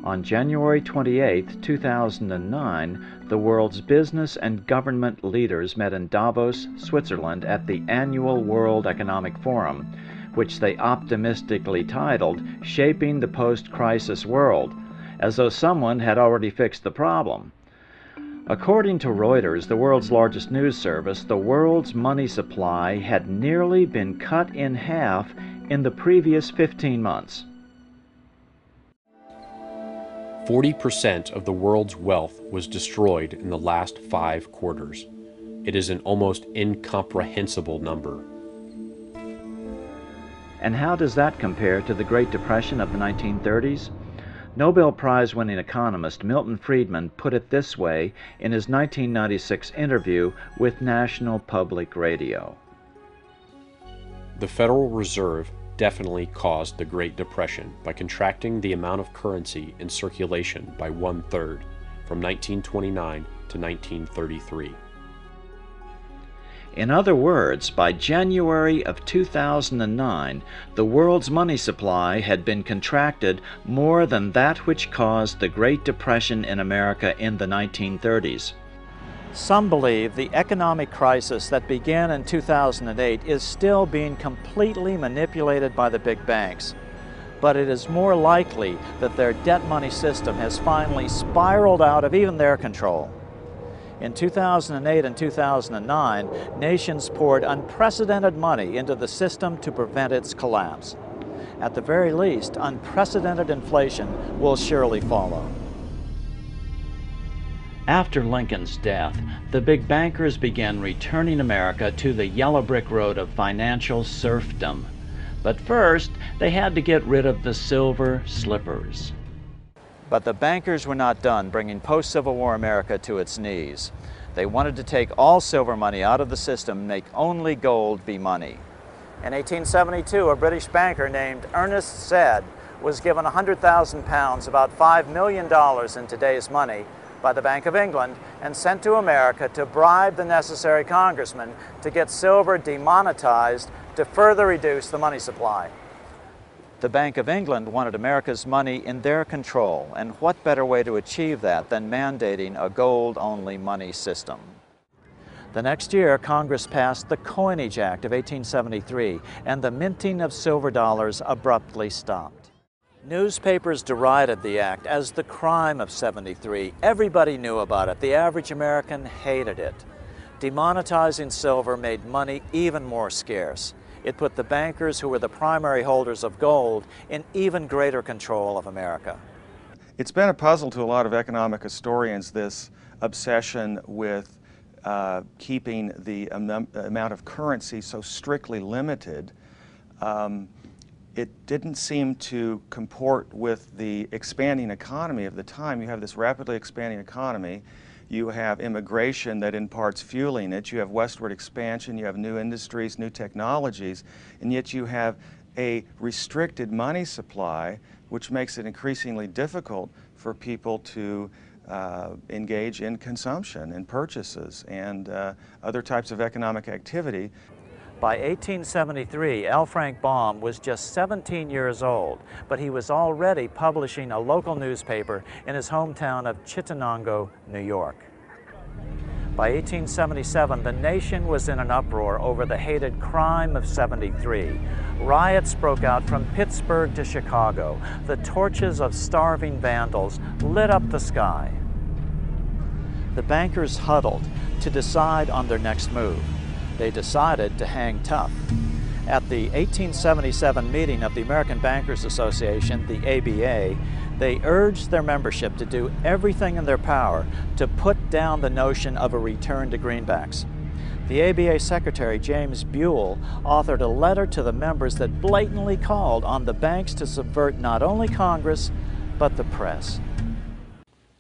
On January 28, 2009, the world's business and government leaders met in Davos, Switzerland at the annual World Economic Forum, which they optimistically titled "Shaping the Post-Crisis World," as though someone had already fixed the problem. According to Reuters, the world's largest news service, the world's money supply had nearly been cut in half in the previous 15 months. 40% of the world's wealth was destroyed in the last 5 quarters. It is an almost incomprehensible number. And how does that compare to the Great Depression of the 1930s? Nobel Prize-winning economist Milton Friedman put it this way in his 1996 interview with National Public Radio. The Federal Reserve definitely caused the Great Depression by contracting the amount of currency in circulation by 1/3 from 1929 to 1933. In other words, by January of 2009, the world's money supply had been contracted more than that which caused the Great Depression in America in the 1930s. Some believe the economic crisis that began in 2008 is still being completely manipulated by the big banks. But it is more likely that their debt money system has finally spiraled out of even their control. In 2008 and 2009, nations poured unprecedented money into the system to prevent its collapse. At the very least, unprecedented inflation will surely follow. After Lincoln's death, the big bankers began returning America to the yellow brick road of financial serfdom. But first, they had to get rid of the silver slippers. But the bankers were not done bringing post-Civil War America to its knees. They wanted to take all silver money out of the system and make only gold be money. In 1872, a British banker named Ernest Zed was given £100,000, about $5 million in today's money, by the Bank of England and sent to America to bribe the necessary congressmen to get silver demonetized to further reduce the money supply. The Bank of England wanted America's money in their control, and what better way to achieve that than mandating a gold-only money system? The next year, Congress passed the Coinage Act of 1873, and the minting of silver dollars abruptly stopped. Newspapers derided the act as the crime of '73. Everybody knew about it. The average American hated it. Demonetizing silver made money even more scarce. It put the bankers, who were the primary holders of gold, in even greater control of America. It's been a puzzle to a lot of economic historians, this obsession with keeping the amount of currency so strictly limited. It didn't seem to comport with the expanding economy of the time. You have this rapidly expanding economy. You have immigration that in part's fueling it. You have westward expansion. You have new industries, new technologies, and yet you have a restricted money supply, which makes it increasingly difficult for people to engage in consumption and purchases and other types of economic activity. By 1873, L. Frank Baum was just 17 years old, but he was already publishing a local newspaper in his hometown of Chittenango, New York. By 1877, the nation was in an uproar over the hated Crime of '73. Riots broke out from Pittsburgh to Chicago. The torches of starving vandals lit up the sky. The bankers huddled to decide on their next move. They decided to hang tough. At the 1877 meeting of the American Bankers Association, the ABA, they urged their membership to do everything in their power to put down the notion of a return to greenbacks. The ABA Secretary, James Buell, authored a letter to the members that blatantly called on the banks to subvert not only Congress, but the press.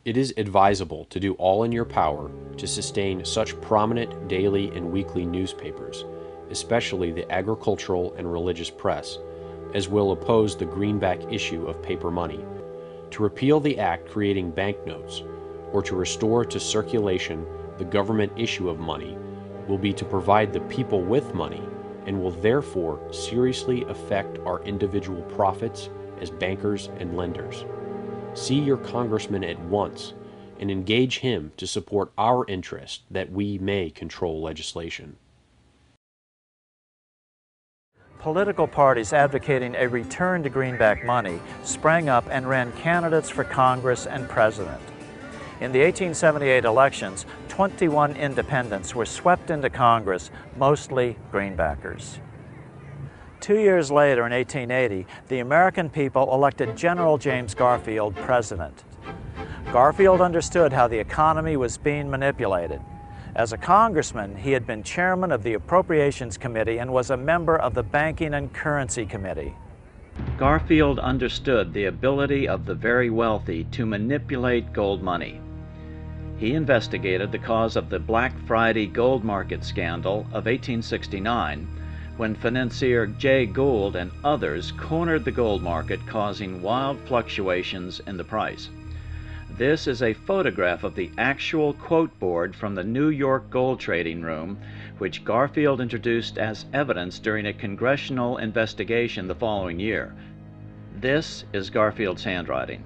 It is advisable to do all in your power to sustain such prominent daily and weekly newspapers, especially the agricultural and religious press, as will oppose the greenback issue of paper money, to repeal the act creating banknotes, or to restore to circulation the government issue of money, will be to provide the people with money and will therefore seriously affect our individual profits as bankers and lenders. See your congressman at once and engage him to support our interest that we may control legislation. Political parties advocating a return to greenback money sprang up and ran candidates for Congress and president. In the 1878 elections, 21 independents were swept into Congress, mostly greenbackers. 2 years later, in 1880, the American people elected General James Garfield president. Garfield understood how the economy was being manipulated. As a congressman, he had been chairman of the Appropriations Committee and was a member of the Banking and Currency Committee. Garfield understood the ability of the very wealthy to manipulate gold money. He investigated the cause of the Black Friday gold market scandal of 1869, when financier Jay Gould and others cornered the gold market, causing wild fluctuations in the price. This is a photograph of the actual quote board from the New York gold trading room, which Garfield introduced as evidence during a congressional investigation the following year. This is Garfield's handwriting.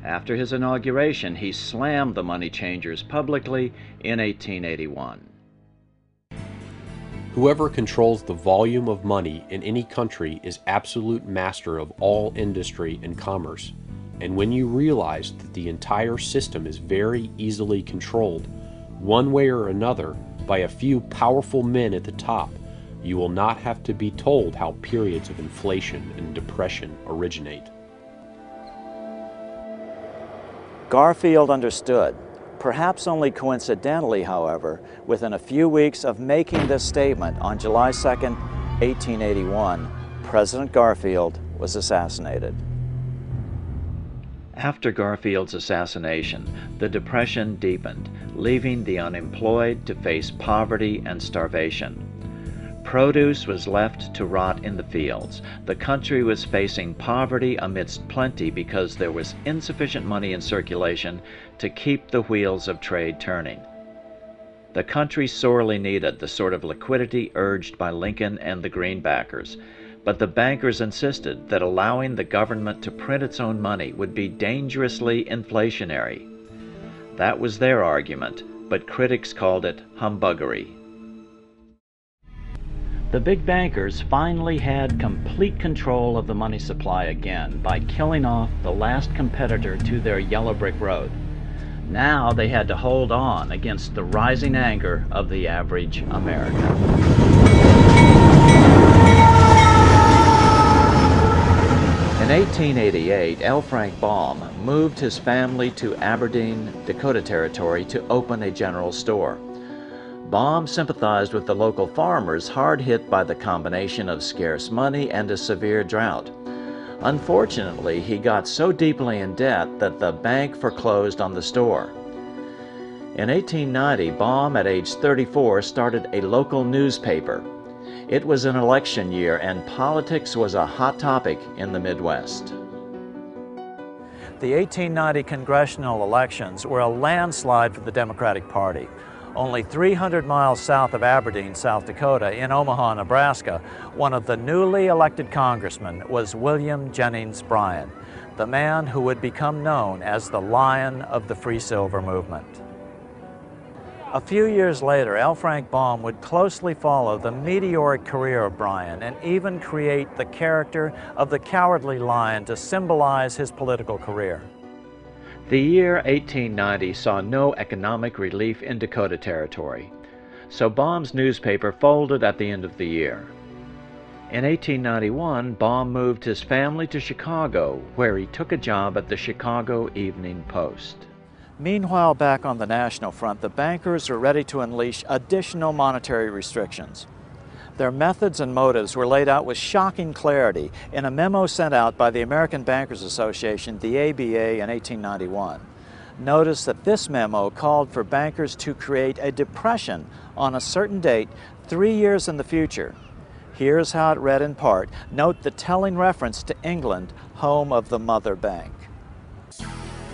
After his inauguration, he slammed the money changers publicly in 1881. Whoever controls the volume of money in any country is absolute master of all industry and commerce. And when you realize that the entire system is very easily controlled, one way or another, by a few powerful men at the top, you will not have to be told how periods of inflation and depression originate. Garfield understood, perhaps only coincidentally, however, within a few weeks of making this statement on July 2, 1881, President Garfield was assassinated. After Garfield's assassination, the Depression deepened, leaving the unemployed to face poverty and starvation. Produce was left to rot in the fields. The country was facing poverty amidst plenty because there was insufficient money in circulation to keep the wheels of trade turning. The country sorely needed the sort of liquidity urged by Lincoln and the Greenbackers, but the bankers insisted that allowing the government to print its own money would be dangerously inflationary. That was their argument, but critics called it humbuggery. The big bankers finally had complete control of the money supply again by killing off the last competitor to their yellow brick road. Now they had to hold on against the rising anger of the average American. In 1888, L. Frank Baum moved his family to Aberdeen, Dakota Territory to open a general store. Baum sympathized with the local farmers hard hit by the combination of scarce money and a severe drought. Unfortunately, he got so deeply in debt that the bank foreclosed on the store. In 1890, Baum, at age 34, started a local newspaper. It was an election year and politics was a hot topic in the Midwest. The 1890 congressional elections were a landslide for the Democratic Party. Only 300 miles south of Aberdeen, South Dakota, in Omaha, Nebraska, one of the newly elected congressmen was William Jennings Bryan, the man who would become known as the Lion of the Free Silver movement. A few years later, L. Frank Baum would closely follow the meteoric career of Bryan and even create the character of the Cowardly Lion to symbolize his political career. The year 1890 saw no economic relief in Dakota Territory, so Baum's newspaper folded at the end of the year. In 1891, Baum moved his family to Chicago, where he took a job at the Chicago Evening Post. Meanwhile, back on the national front, the bankers were ready to unleash additional monetary restrictions. Their methods and motives were laid out with shocking clarity in a memo sent out by the American Bankers Association, the ABA, in 1891. Notice that this memo called for bankers to create a depression on a certain date 3 years in the future. Here's how it read in part. Note the telling reference to England, home of the mother bank.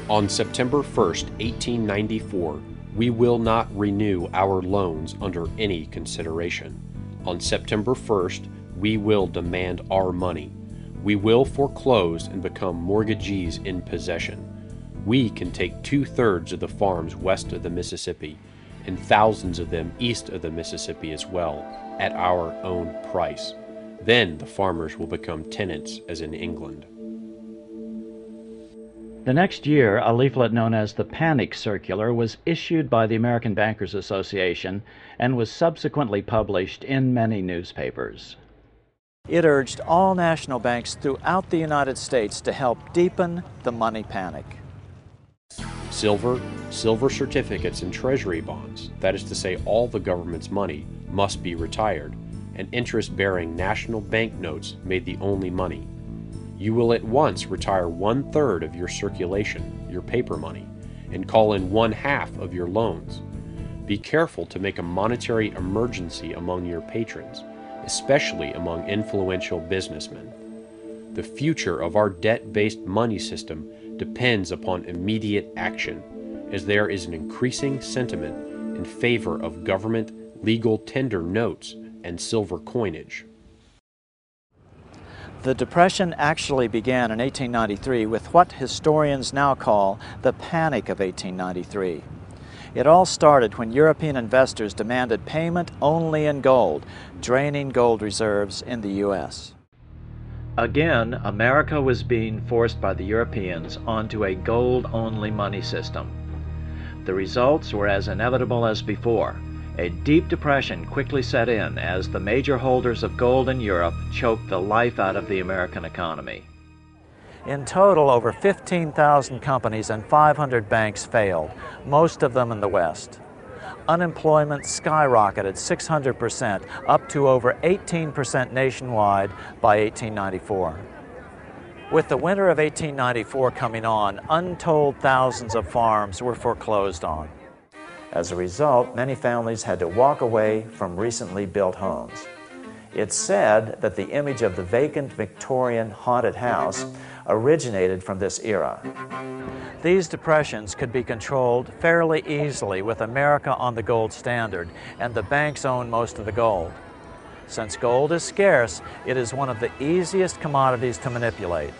On September 1st, 1894, we will not renew our loans under any consideration. On September 1st, we will demand our money. We will foreclose and become mortgagees in possession. We can take 2/3 of the farms west of the Mississippi and thousands of them east of the Mississippi as well at our own price. Then the farmers will become tenants as in England. The next year, a leaflet known as the Panic Circular was issued by the American Bankers Association and was subsequently published in many newspapers. It urged all national banks throughout the United States to help deepen the money panic. Silver, silver certificates, and treasury bonds, that is to say all the government's money, must be retired, and interest-bearing national banknotes made the only money. You will at once retire 1/3 of your circulation, your paper money, and call in 1/2 of your loans. Be careful to make a monetary emergency among your patrons, especially among influential businessmen. The future of our debt-based money system depends upon immediate action, as there is an increasing sentiment in favor of government legal tender notes and silver coinage. The Depression actually began in 1893 with what historians now call the Panic of 1893. It all started when European investors demanded payment only in gold, draining gold reserves in the U.S. Again, America was being forced by the Europeans onto a gold-only money system. The results were as inevitable as before. A deep depression quickly set in as the major holders of gold in Europe choked the life out of the American economy. In total, over 15,000 companies and 500 banks failed, most of them in the West. Unemployment skyrocketed 600%, up to over 18% nationwide by 1894. With the winter of 1894 coming on, untold thousands of farms were foreclosed on. As a result, many families had to walk away from recently built homes. It's said that the image of the vacant Victorian haunted house originated from this era. These depressions could be controlled fairly easily with America on the gold standard, and the banks own most of the gold. Since gold is scarce, it is one of the easiest commodities to manipulate.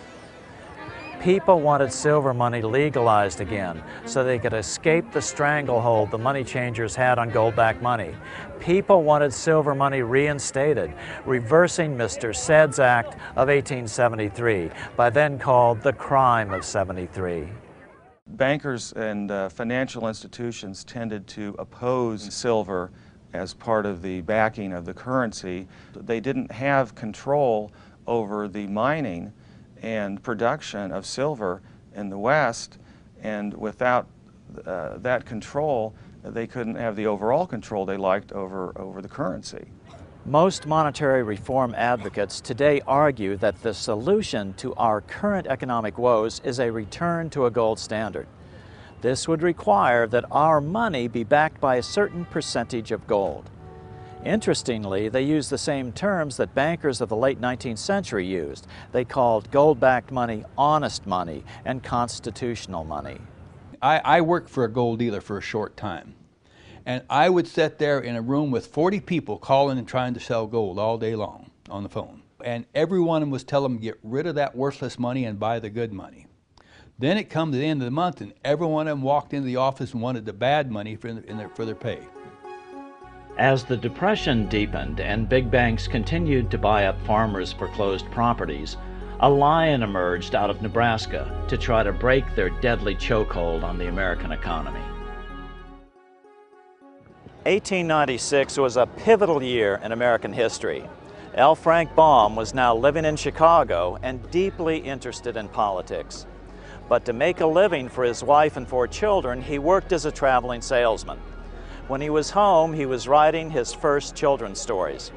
People wanted silver money legalized again so they could escape the stranglehold the money changers had on gold-backed money. People wanted silver money reinstated, reversing Mr. Said's Act of 1873, by then called the Crime of '73. Bankers and financial institutions tended to oppose silver as part of the backing of the currency. They didn't have control over the mining and production of silver in the West, and without that control, they couldn't have the overall control they liked over the currency. Most monetary reform advocates today argue that the solution to our current economic woes is a return to a gold standard. This would require that our money be backed by a certain percentage of gold. Interestingly, they used the same terms that bankers of the late 19th century used. They called gold-backed money honest money and constitutional money. I worked for a gold dealer for a short time, and I would sit there in a room with 40 people calling and trying to sell gold all day long on the phone. And every one of them was telling them to get rid of that worthless money and buy the good money. Then it comes to the end of the month and every one of them walked into the office and wanted the bad money for their pay. As the Depression deepened and big banks continued to buy up farmers' foreclosed properties, a lion emerged out of Nebraska to try to break their deadly chokehold on the American economy. 1896 was a pivotal year in American history. L. Frank Baum was now living in Chicago and deeply interested in politics. But to make a living for his wife and 4 children, he worked as a traveling salesman. When he was home, he was writing his first children's stories.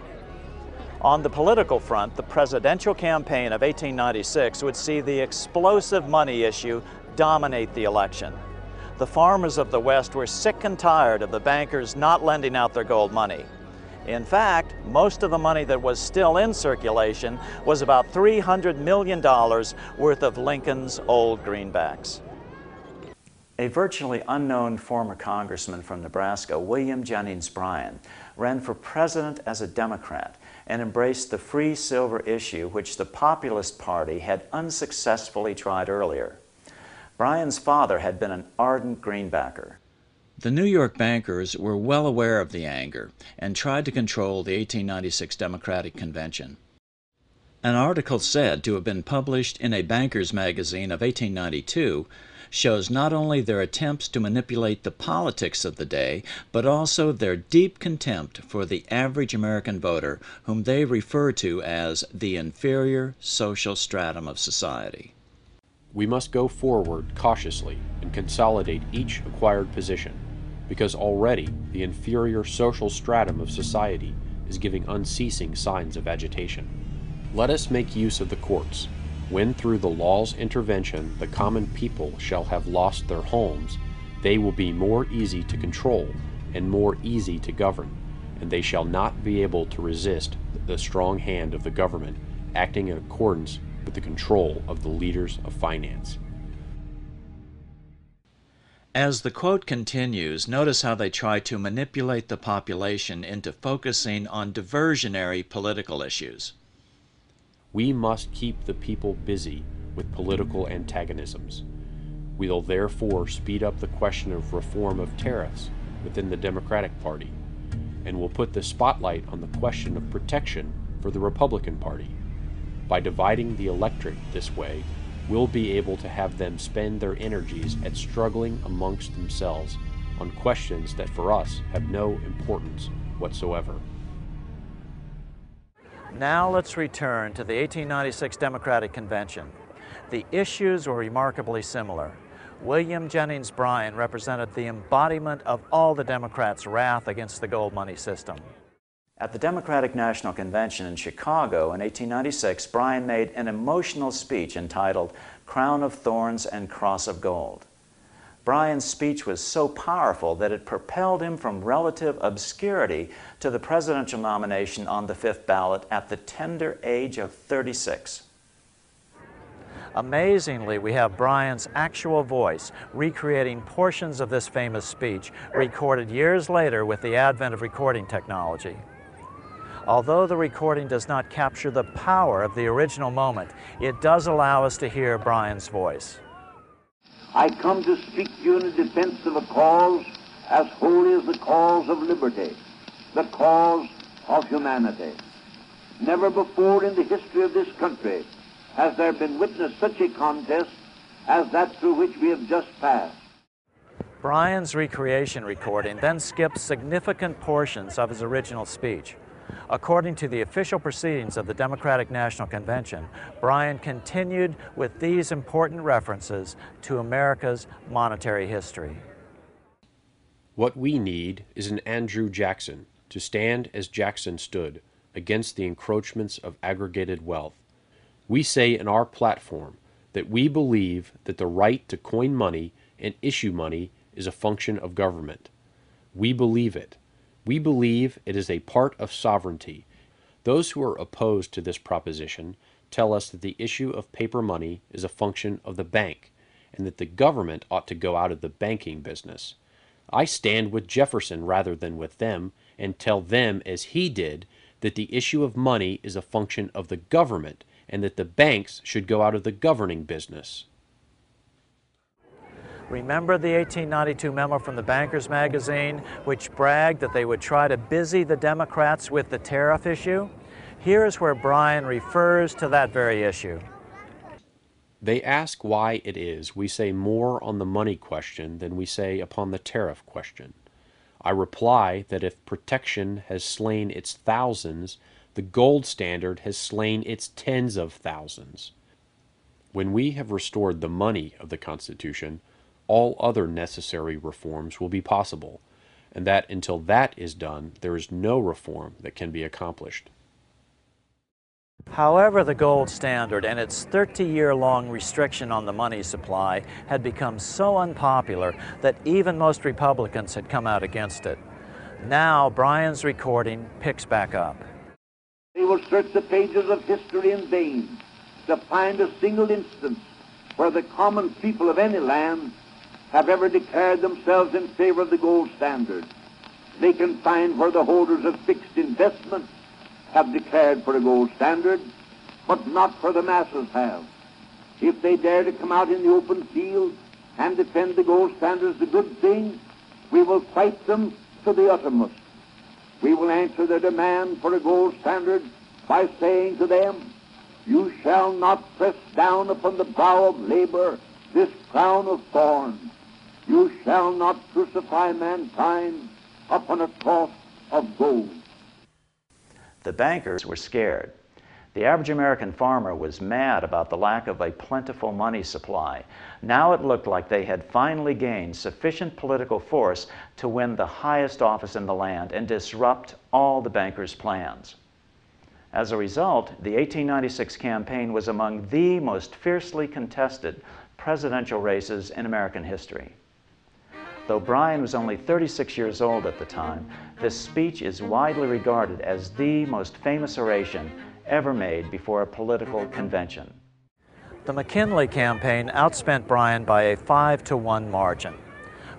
On the political front, the presidential campaign of 1896 would see the explosive money issue dominate the election. The farmers of the West were sick and tired of the bankers not lending out their gold money. In fact, most of the money that was still in circulation was about $300 million worth of Lincoln's old greenbacks. A virtually unknown former congressman from Nebraska, William Jennings Bryan, ran for president as a Democrat and embraced the free silver issue, which the Populist Party had unsuccessfully tried earlier. Bryan's father had been an ardent greenbacker. The New York bankers were well aware of the anger and tried to control the 1896 Democratic Convention. An article said to have been published in a banker's magazine of 1892 shows not only their attempts to manipulate the politics of the day, but also their deep contempt for the average American voter, whom they refer to as the inferior social stratum of society. We must go forward cautiously and consolidate each acquired position, because already the inferior social stratum of society is giving unceasing signs of agitation. Let us make use of the courts. When through the law's intervention the common people shall have lost their homes, they will be more easy to control and more easy to govern, and they shall not be able to resist the strong hand of the government acting in accordance with the control of the leaders of finance. As the quote continues, notice how they try to manipulate the population into focusing on diversionary political issues. We must keep the people busy with political antagonisms. We will therefore speed up the question of reform of tariffs within the Democratic Party, and will put the spotlight on the question of protection for the Republican Party. By dividing the electorate this way, we'll be able to have them spend their energies at struggling amongst themselves on questions that for us have no importance whatsoever. Now let's return to the 1896 Democratic Convention. The issues were remarkably similar. William Jennings Bryan represented the embodiment of all the Democrats' wrath against the gold money system. At the Democratic National Convention in Chicago in 1896, Bryan made an emotional speech entitled Crown of Thorns and Cross of Gold. Bryan's speech was so powerful that it propelled him from relative obscurity to the presidential nomination on the 5th ballot at the tender age of 36. Amazingly, we have Bryan's actual voice recreating portions of this famous speech recorded years later with the advent of recording technology. Although the recording does not capture the power of the original moment, it does allow us to hear Bryan's voice. I come to speak to you in the defense of a cause as holy as the cause of liberty, the cause of humanity. Never before in the history of this country has there been witnessed such a contest as that through which we have just passed. Bryan's recreation recording then skips significant portions of his original speech. According to the official proceedings of the Democratic National Convention, Bryan continued with these important references to America's monetary history. What we need is an Andrew Jackson to stand as Jackson stood against the encroachments of aggregated wealth. We say in our platform that we believe that the right to coin money and issue money is a function of government. We believe it. We believe it is a part of sovereignty. Those who are opposed to this proposition tell us that the issue of paper money is a function of the bank, and that the government ought to go out of the banking business. I stand with Jefferson rather than with them, and tell them, as he did, that the issue of money is a function of the government, and that the banks should go out of the governing business. Remember the 1892 memo from the Bankers magazine, which bragged that they would try to busy the Democrats with the tariff issue? Here's where Bryan refers to that very issue. They ask why it is we say more on the money question than we say upon the tariff question. I reply that if protection has slain its thousands, the gold standard has slain its tens of thousands. When we have restored the money of the Constitution, all other necessary reforms will be possible, and that until that is done, there is no reform that can be accomplished. However, the gold standard and its 30-year-long restriction on the money supply had become so unpopular that even most Republicans had come out against it. Now, Bryan's recording picks back up. They will search the pages of history in vain to find a single instance where the common people of any land have ever declared themselves in favor of the gold standard. They can find where the holders of fixed investments have declared for a gold standard, but not where the masses have. If they dare to come out in the open field and defend the gold standard as a good thing, we will fight them to the uttermost. We will answer their demand for a gold standard by saying to them, "You shall not press down upon the brow of labor this crown of thorns. You shall not crucify mankind upon a cross of gold." The bankers were scared. The average American farmer was mad about the lack of a plentiful money supply. Now it looked like they had finally gained sufficient political force to win the highest office in the land and disrupt all the bankers' plans. As a result, the 1896 campaign was among the most fiercely contested presidential races in American history. Though Bryan was only 36 years old at the time, this speech is widely regarded as the most famous oration ever made before a political convention. The McKinley campaign outspent Bryan by a 5-to-1 margin.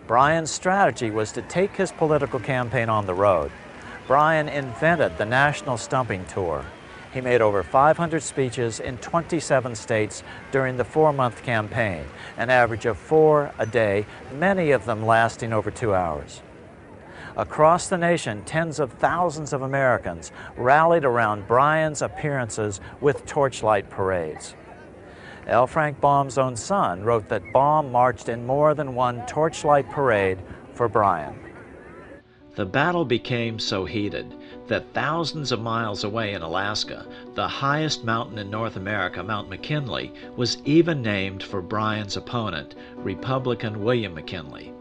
Bryan's strategy was to take his political campaign on the road. Bryan invented the National Stumping Tour. He made over 500 speeches in 27 states during the 4-month campaign, an average of 4 a day, many of them lasting over 2 hours. Across the nation, tens of thousands of Americans rallied around Bryan's appearances with torchlight parades. L. Frank Baum's own son wrote that Baum marched in more than one torchlight parade for Bryan. The battle became so heated that thousands of miles away in Alaska, the highest mountain in North America, Mount McKinley, was even named for Bryan's opponent, Republican William McKinley.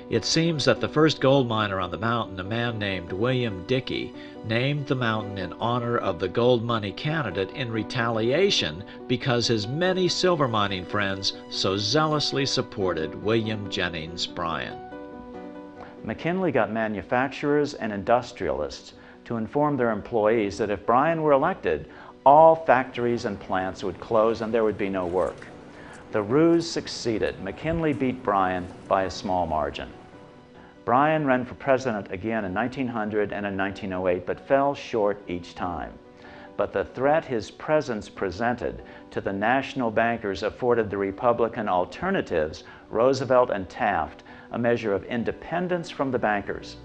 It seems that the first gold miner on the mountain, a man named William Dickey, named the mountain in honor of the gold money candidate in retaliation because his many silver mining friends so zealously supported William Jennings Bryan. McKinley got manufacturers and industrialists to inform their employees that if Bryan were elected, all factories and plants would close and there would be no work. The ruse succeeded. McKinley beat Bryan by a small margin. Bryan ran for president again in 1900 and in 1908, but fell short each time. But the threat his presence presented to the national bankers afforded the Republican alternatives, Roosevelt and Taft, a measure of independence from the bankers.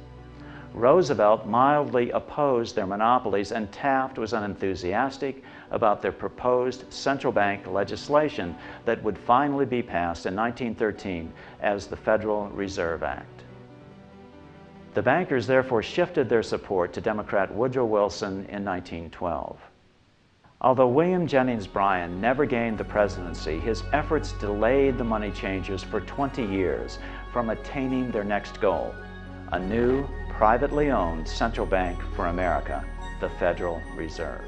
Roosevelt mildly opposed their monopolies, and Taft was unenthusiastic about their proposed central bank legislation that would finally be passed in 1913 as the Federal Reserve Act. The bankers therefore shifted their support to Democrat Woodrow Wilson in 1912. Although William Jennings Bryan never gained the presidency, his efforts delayed the money changers for 20 years from attaining their next goal, a new, privately owned central bank for America, the Federal Reserve.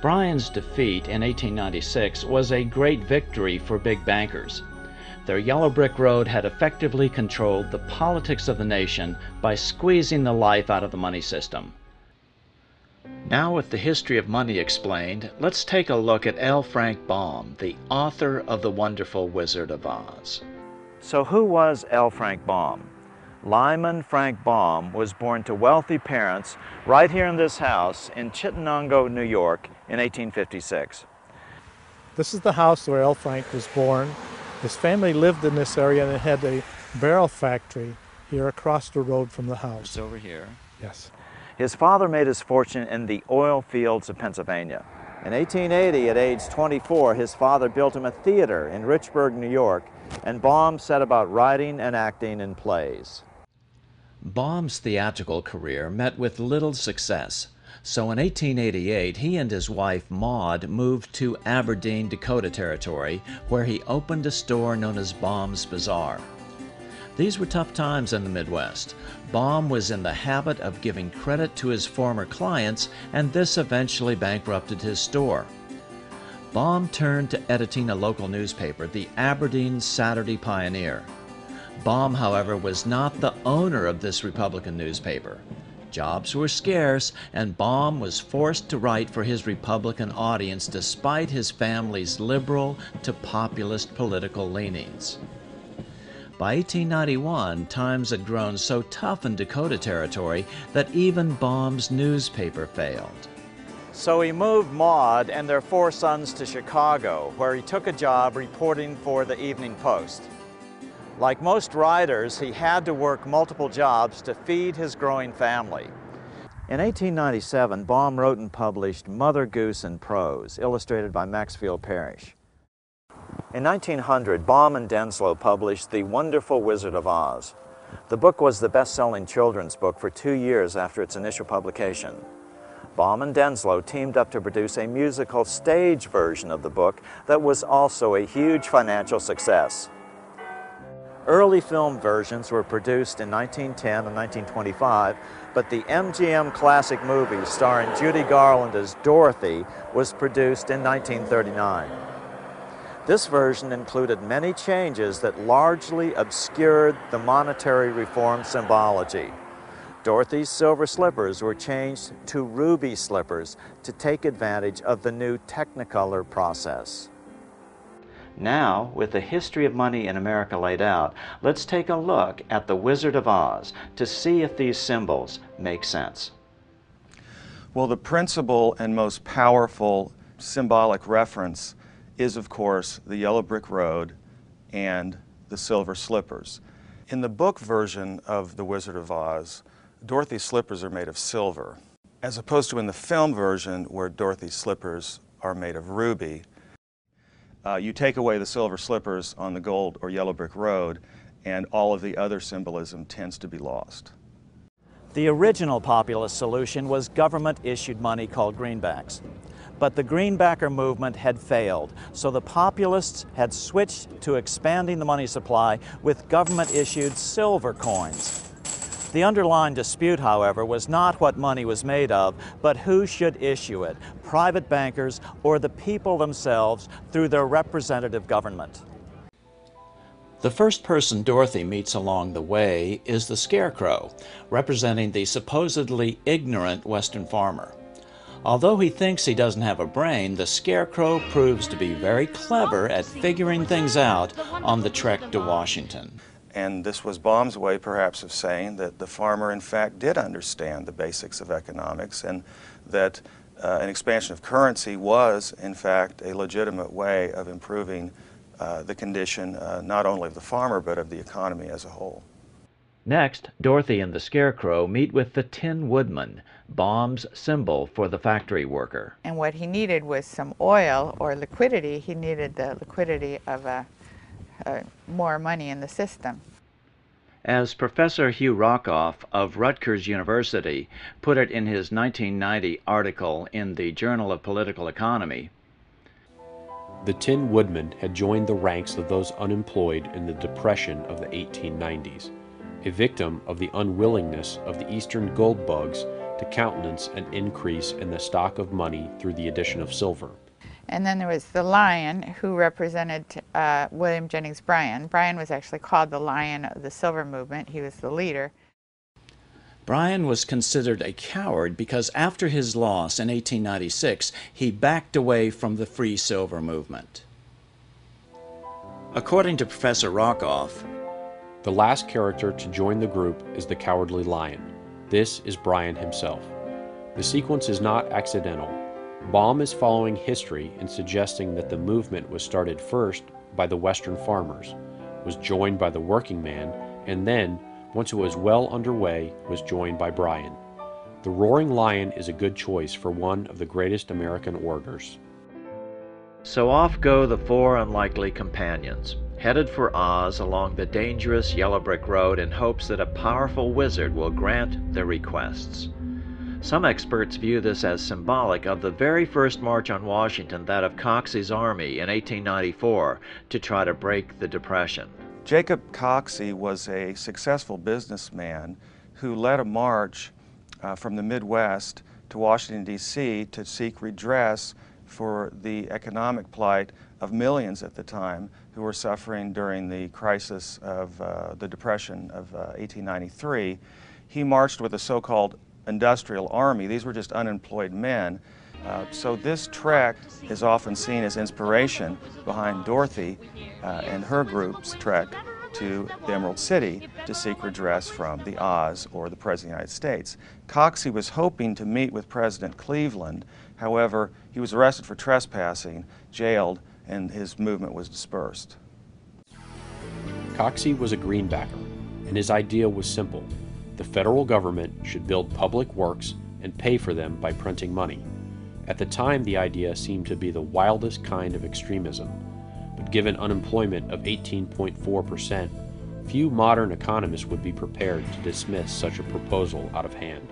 Bryan's defeat in 1896 was a great victory for big bankers. their yellow brick road had effectively controlled the politics of the nation by squeezing the life out of the money system. Now, with the history of money explained, let's take a look at L. Frank Baum, the author of The Wonderful Wizard of Oz. So who was L. Frank Baum? Lyman Frank Baum was born to wealthy parents right here in this house in Chittenango, New York in 1856. This is the house where L. Frank was born. His family lived in this area and had a barrel factory here across the road from the house. It's over here. Yes. His father made his fortune in the oil fields of Pennsylvania. In 1880, at age 24, his father built him a theater in Richburg, New York, and Baum set about writing and acting in plays. Baum's theatrical career met with little success, so in 1888 he and his wife Maud moved to Aberdeen, Dakota Territory, where he opened a store known as Baum's Bazaar. These were tough times in the Midwest. Baum was in the habit of giving credit to his former clients, and this eventually bankrupted his store. Baum turned to editing a local newspaper, the Aberdeen Saturday Pioneer. Baum, however, was not the owner of this Republican newspaper. Jobs were scarce, and Baum was forced to write for his Republican audience despite his family's liberal to populist political leanings. By 1891, times had grown so tough in Dakota Territory that even Baum's newspaper failed. So he moved Maud and their 4 sons to Chicago, where he took a job reporting for the Evening Post. Like most writers, he had to work multiple jobs to feed his growing family. In 1897, Baum wrote and published Mother Goose in Prose, illustrated by Maxfield Parrish. In 1900, Baum and Denslow published The Wonderful Wizard of Oz. The book was the best-selling children's book for 2 years after its initial publication. Baum and Denslow teamed up to produce a musical stage version of the book that was also a huge financial success. Early film versions were produced in 1910 and 1925, but the MGM classic movie starring Judy Garland as Dorothy was produced in 1939. This version included many changes that largely obscured the monetary reform symbology. Dorothy's silver slippers were changed to ruby slippers to take advantage of the new Technicolor process. Now, with the history of money in America laid out, let's take a look at the Wizard of Oz to see if these symbols make sense. Well, the principal and most powerful symbolic reference is, of course, the yellow brick road and the silver slippers. In the book version of The Wizard of Oz, Dorothy's slippers are made of silver, as opposed to in the film version where Dorothy's slippers are made of ruby. You take away the silver slippers on the gold or yellow brick road, and all of the other symbolism tends to be lost. The original populist solution was government-issued money called greenbacks. But the greenbacker movement had failed, so the populists had switched to expanding the money supply with government-issued silver coins. The underlying dispute, however, was not what money was made of, but who should issue it, private bankers or the people themselves through their representative government. The first person Dorothy meets along the way is the Scarecrow, representing the supposedly ignorant Western farmer. Although he thinks he doesn't have a brain, the Scarecrow proves to be very clever at figuring things out on the trek to Washington. And this was Baum's way, perhaps, of saying that the farmer, in fact, did understand the basics of economics, and that an expansion of currency was, in fact, a legitimate way of improving the condition not only of the farmer, but of the economy as a whole. Next, Dorothy and the Scarecrow meet with the Tin Woodman, Baum's symbol for the factory worker. And what he needed was some oil or liquidity. He needed the liquidity of more money in the system. As Professor Hugh Rockoff of Rutgers University put it in his 1990 article in the Journal of Political Economy, the Tin Woodman had joined the ranks of those unemployed in the Depression of the 1890s, a victim of the unwillingness of the Eastern gold bugs to countenance an increase in the stock of money through the addition of silver. And then there was the Lion, who represented William Jennings Bryan. Bryan was actually called the Lion of the Silver Movement. He was the leader. Bryan was considered a coward because after his loss in 1896, he backed away from the Free Silver movement. According to Professor Rockoff, the last character to join the group is the Cowardly Lion. This is Bryan himself. The sequence is not accidental. Baum is following history and suggesting that the movement was started first by the Western farmers, was joined by the working man, and then, once it was well underway, was joined by Bryan. The Roaring Lion is a good choice for one of the greatest American orators. So off go the four unlikely companions, headed for Oz along the dangerous yellow brick road in hopes that a powerful wizard will grant their requests. Some experts view this as symbolic of the very first march on Washington, that of Coxey's army in 1894, to try to break the Depression. Jacob Coxey was a successful businessman who led a march from the Midwest to Washington, D.C. to seek redress for the economic plight of millions at the time who were suffering during the crisis of the Depression of 1893. He marched with a so-called industrial army. These were just unemployed men. So this trek is often seen as inspiration behind Dorothy and her group's trek to the Emerald City to seek redress from the Oz, or the President of the United States. Coxey was hoping to meet with President Cleveland. However, he was arrested for trespassing, jailed, and his movement was dispersed. Coxey was a greenbacker, and his idea was simple. The federal government should build public works and pay for them by printing money. At the time, the idea seemed to be the wildest kind of extremism, but given unemployment of 18.4%, few modern economists would be prepared to dismiss such a proposal out of hand.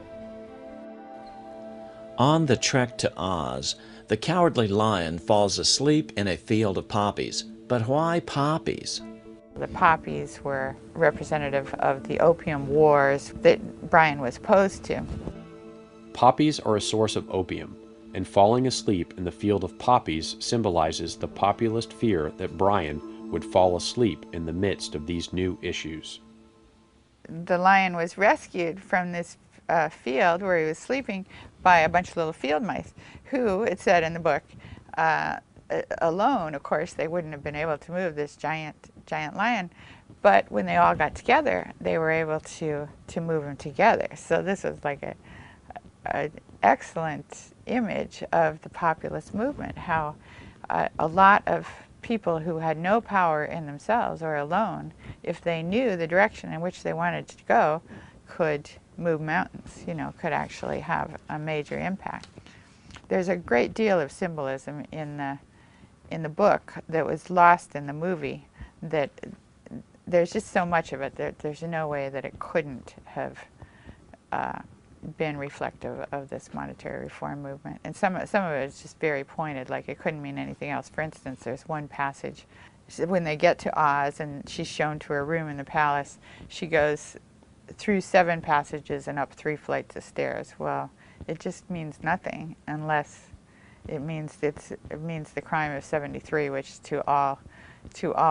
On the trek to Oz, the Cowardly Lion falls asleep in a field of poppies. But why poppies? The poppies were representative of the Opium Wars that Bryan was opposed to. Poppies are a source of opium, and falling asleep in the field of poppies symbolizes the populist fear that Bryan would fall asleep in the midst of these new issues. The lion was rescued from this field where he was sleeping by a bunch of little field mice who, it said in the book, alone, of course, they wouldn't have been able to move this giant lion, but when they all got together, they were able to move him together. So this was like an excellent image of the populist movement, how a lot of people who had no power in themselves or alone, if they knew the direction in which they wanted to go, could move mountains, could actually have a major impact. There's a great deal of symbolism in the book that was lost in the movie, that there's just so much of it that there's no way that it couldn't have been reflective of this monetary reform movement. And some of it is just very pointed, like it couldn't mean anything else. For instance, there's one passage when they get to Oz and she's shown to her room in the palace, she goes through 7 passages and up 3 flights of stairs. Well, it just means nothing unless it means the crime of 73, which to all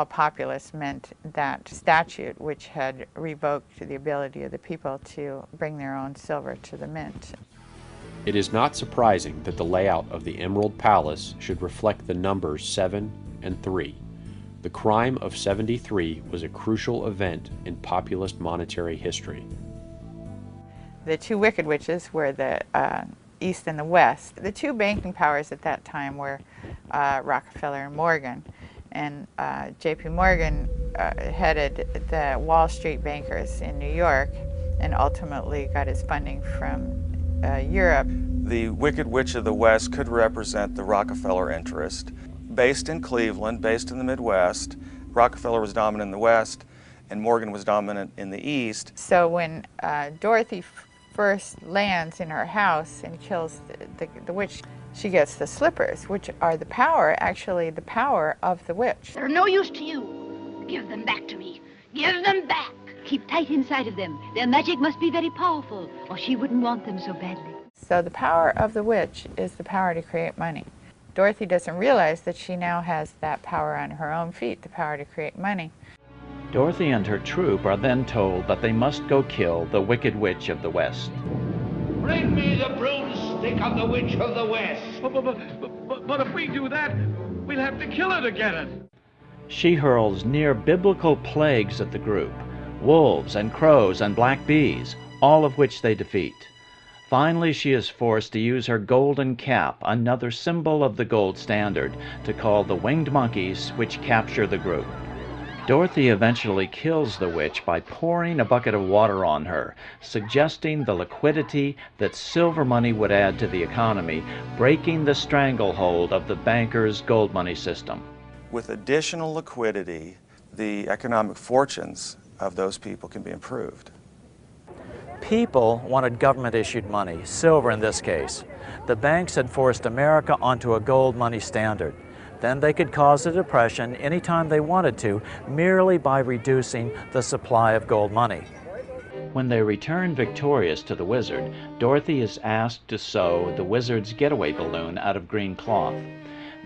populists meant that statute which had revoked the ability of the people to bring their own silver to the mint. It is not surprising that the layout of the Emerald Palace should reflect the numbers 7 and 3. The crime of 73 was a crucial event in populist monetary history. The 2 wicked witches were the East and the West. The 2 banking powers at that time were Rockefeller and Morgan. And J.P. Morgan headed the Wall Street bankers in New York and ultimately got his funding from Europe. The Wicked Witch of the West could represent the Rockefeller interest. Based in Cleveland, based in the Midwest, Rockefeller was dominant in the West and Morgan was dominant in the East. So when Dorothy first lands in her house and kills the witch, she gets the slippers, which are the power of the witch. They're no use to you. Give them back to me. Give them back. Keep tight inside of them. Their magic must be very powerful, or she wouldn't want them so badly. So the power of the witch is the power to create money. Dorothy doesn't realize that she now has that power on her own feet, the power to create money. Dorothy and her troop are then told that they must go kill the Wicked Witch of the West. Bring me the broomstick of the Witch of the West. But if we do that, we'll have to kill her to get it. She hurls near-biblical plagues at the group, wolves and crows and black bees, all of which they defeat. Finally, she is forced to use her golden cap, another symbol of the gold standard, to call the winged monkeys which capture the group. Dorothy eventually kills the witch by pouring a bucket of water on her, suggesting the liquidity that silver money would add to the economy, breaking the stranglehold of the bankers' gold money system. With additional liquidity, the economic fortunes of those people can be improved. People wanted government-issued money, silver in this case. The banks had forced America onto a gold money standard. Then they could cause a depression anytime they wanted to, merely by reducing the supply of gold money. When they return victorious to the wizard, Dorothy is asked to sew the wizard's getaway balloon out of green cloth.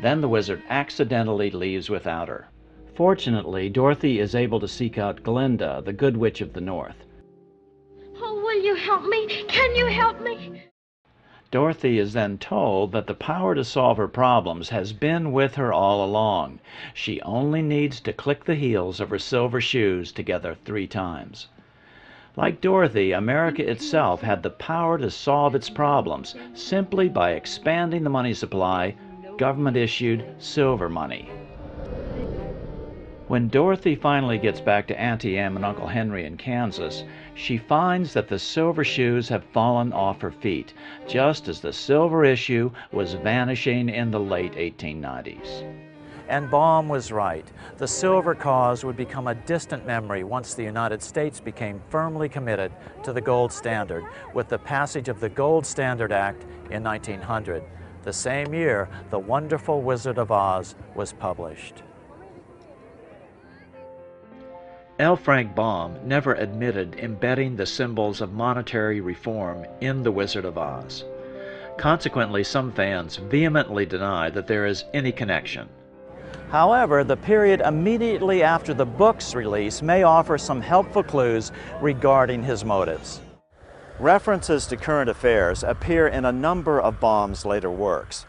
Then the wizard accidentally leaves without her. Fortunately, Dorothy is able to seek out Glinda, the Good Witch of the North. Oh, will you help me? Can you help me? Dorothy is then told that the power to solve her problems has been with her all along. She only needs to click the heels of her silver shoes together 3 times. Like Dorothy, America itself had the power to solve its problems simply by expanding the money supply, government-issued silver money. When Dorothy finally gets back to Auntie Em and Uncle Henry in Kansas, she finds that the silver shoes have fallen off her feet, just as the silver issue was vanishing in the late 1890s. And Baum was right. The silver cause would become a distant memory once the United States became firmly committed to the gold standard with the passage of the Gold Standard Act in 1900. The same year, The Wonderful Wizard of Oz was published. L. Frank Baum never admitted embedding the symbols of monetary reform in The Wizard of Oz. Consequently, some fans vehemently deny that there is any connection. However, the period immediately after the book's release may offer some helpful clues regarding his motives. References to current affairs appear in a number of Baum's later works.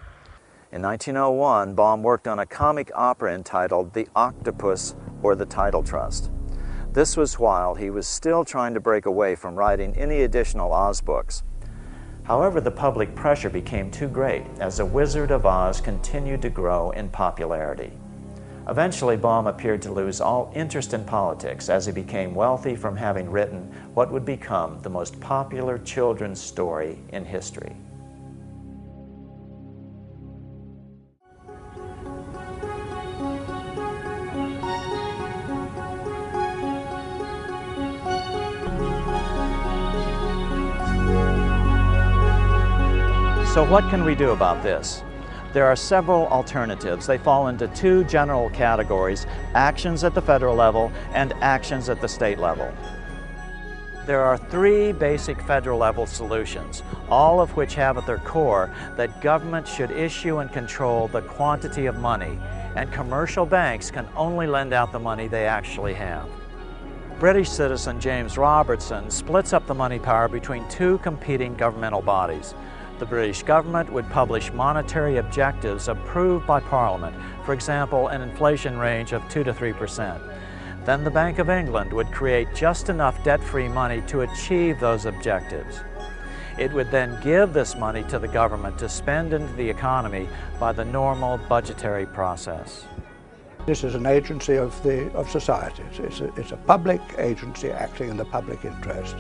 In 1901, Baum worked on a comic opera entitled The Octopus or the Title Trust. This was while he was still trying to break away from writing any additional Oz books. However, the public pressure became too great as The Wizard of Oz continued to grow in popularity. Eventually, Baum appeared to lose all interest in politics as he became wealthy from having written what would become the most popular children's story in history. So what can we do about this? There are several alternatives. They fall into 2 general categories: actions at the federal level and actions at the state level. There are 3 basic federal level solutions, all of which have at their core that government should issue and control the quantity of money, and commercial banks can only lend out the money they actually have. British citizen James Robertson splits up the money power between 2 competing governmental bodies. The British government would publish monetary objectives approved by Parliament, for example, an inflation range of 2 to 3%. Then the Bank of England would create just enough debt-free money to achieve those objectives. It would then give this money to the government to spend into the economy by the normal budgetary process. This is an agency of society. It's a public agency acting in the public interest,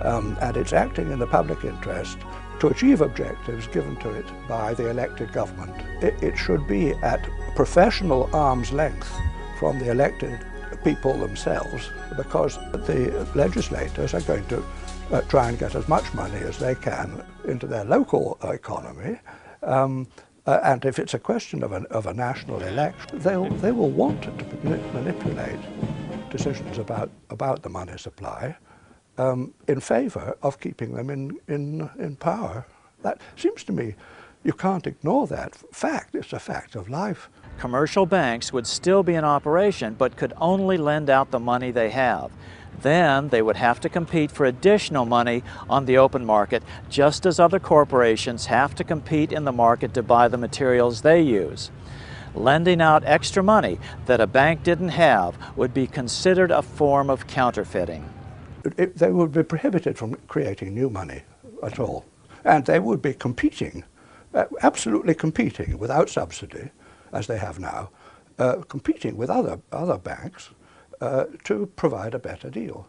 and it's acting in the public interest to achieve objectives given to it by the elected government. It should be at professional arm's length from the elected people themselves, because the legislators are going to try and get as much money as they can into their local economy. And if it's a question of a national election, they will want to manipulate decisions about the money supply in favour of keeping them in power. That seems to me You can't ignore that fact. It's a fact of life. Commercial banks would still be in operation, but could only lend out the money they have. Then they would have to compete for additional money on the open market, just as other corporations have to compete in the market to buy the materials they use. Lending out extra money that a bank didn't have would be considered a form of counterfeiting. They would be prohibited from creating new money at all. And they would be competing, absolutely competing without subsidy, as they have now, competing with other banks to provide a better deal.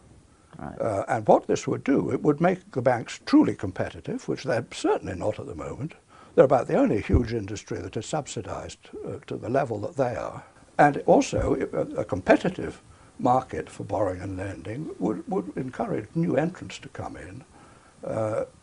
Right. And what this would do, it would make the banks truly competitive, which they're certainly not at the moment. They're about the only huge industry that is subsidized to the level that they are. And also, a competitive market for borrowing and lending would encourage new entrants to come in,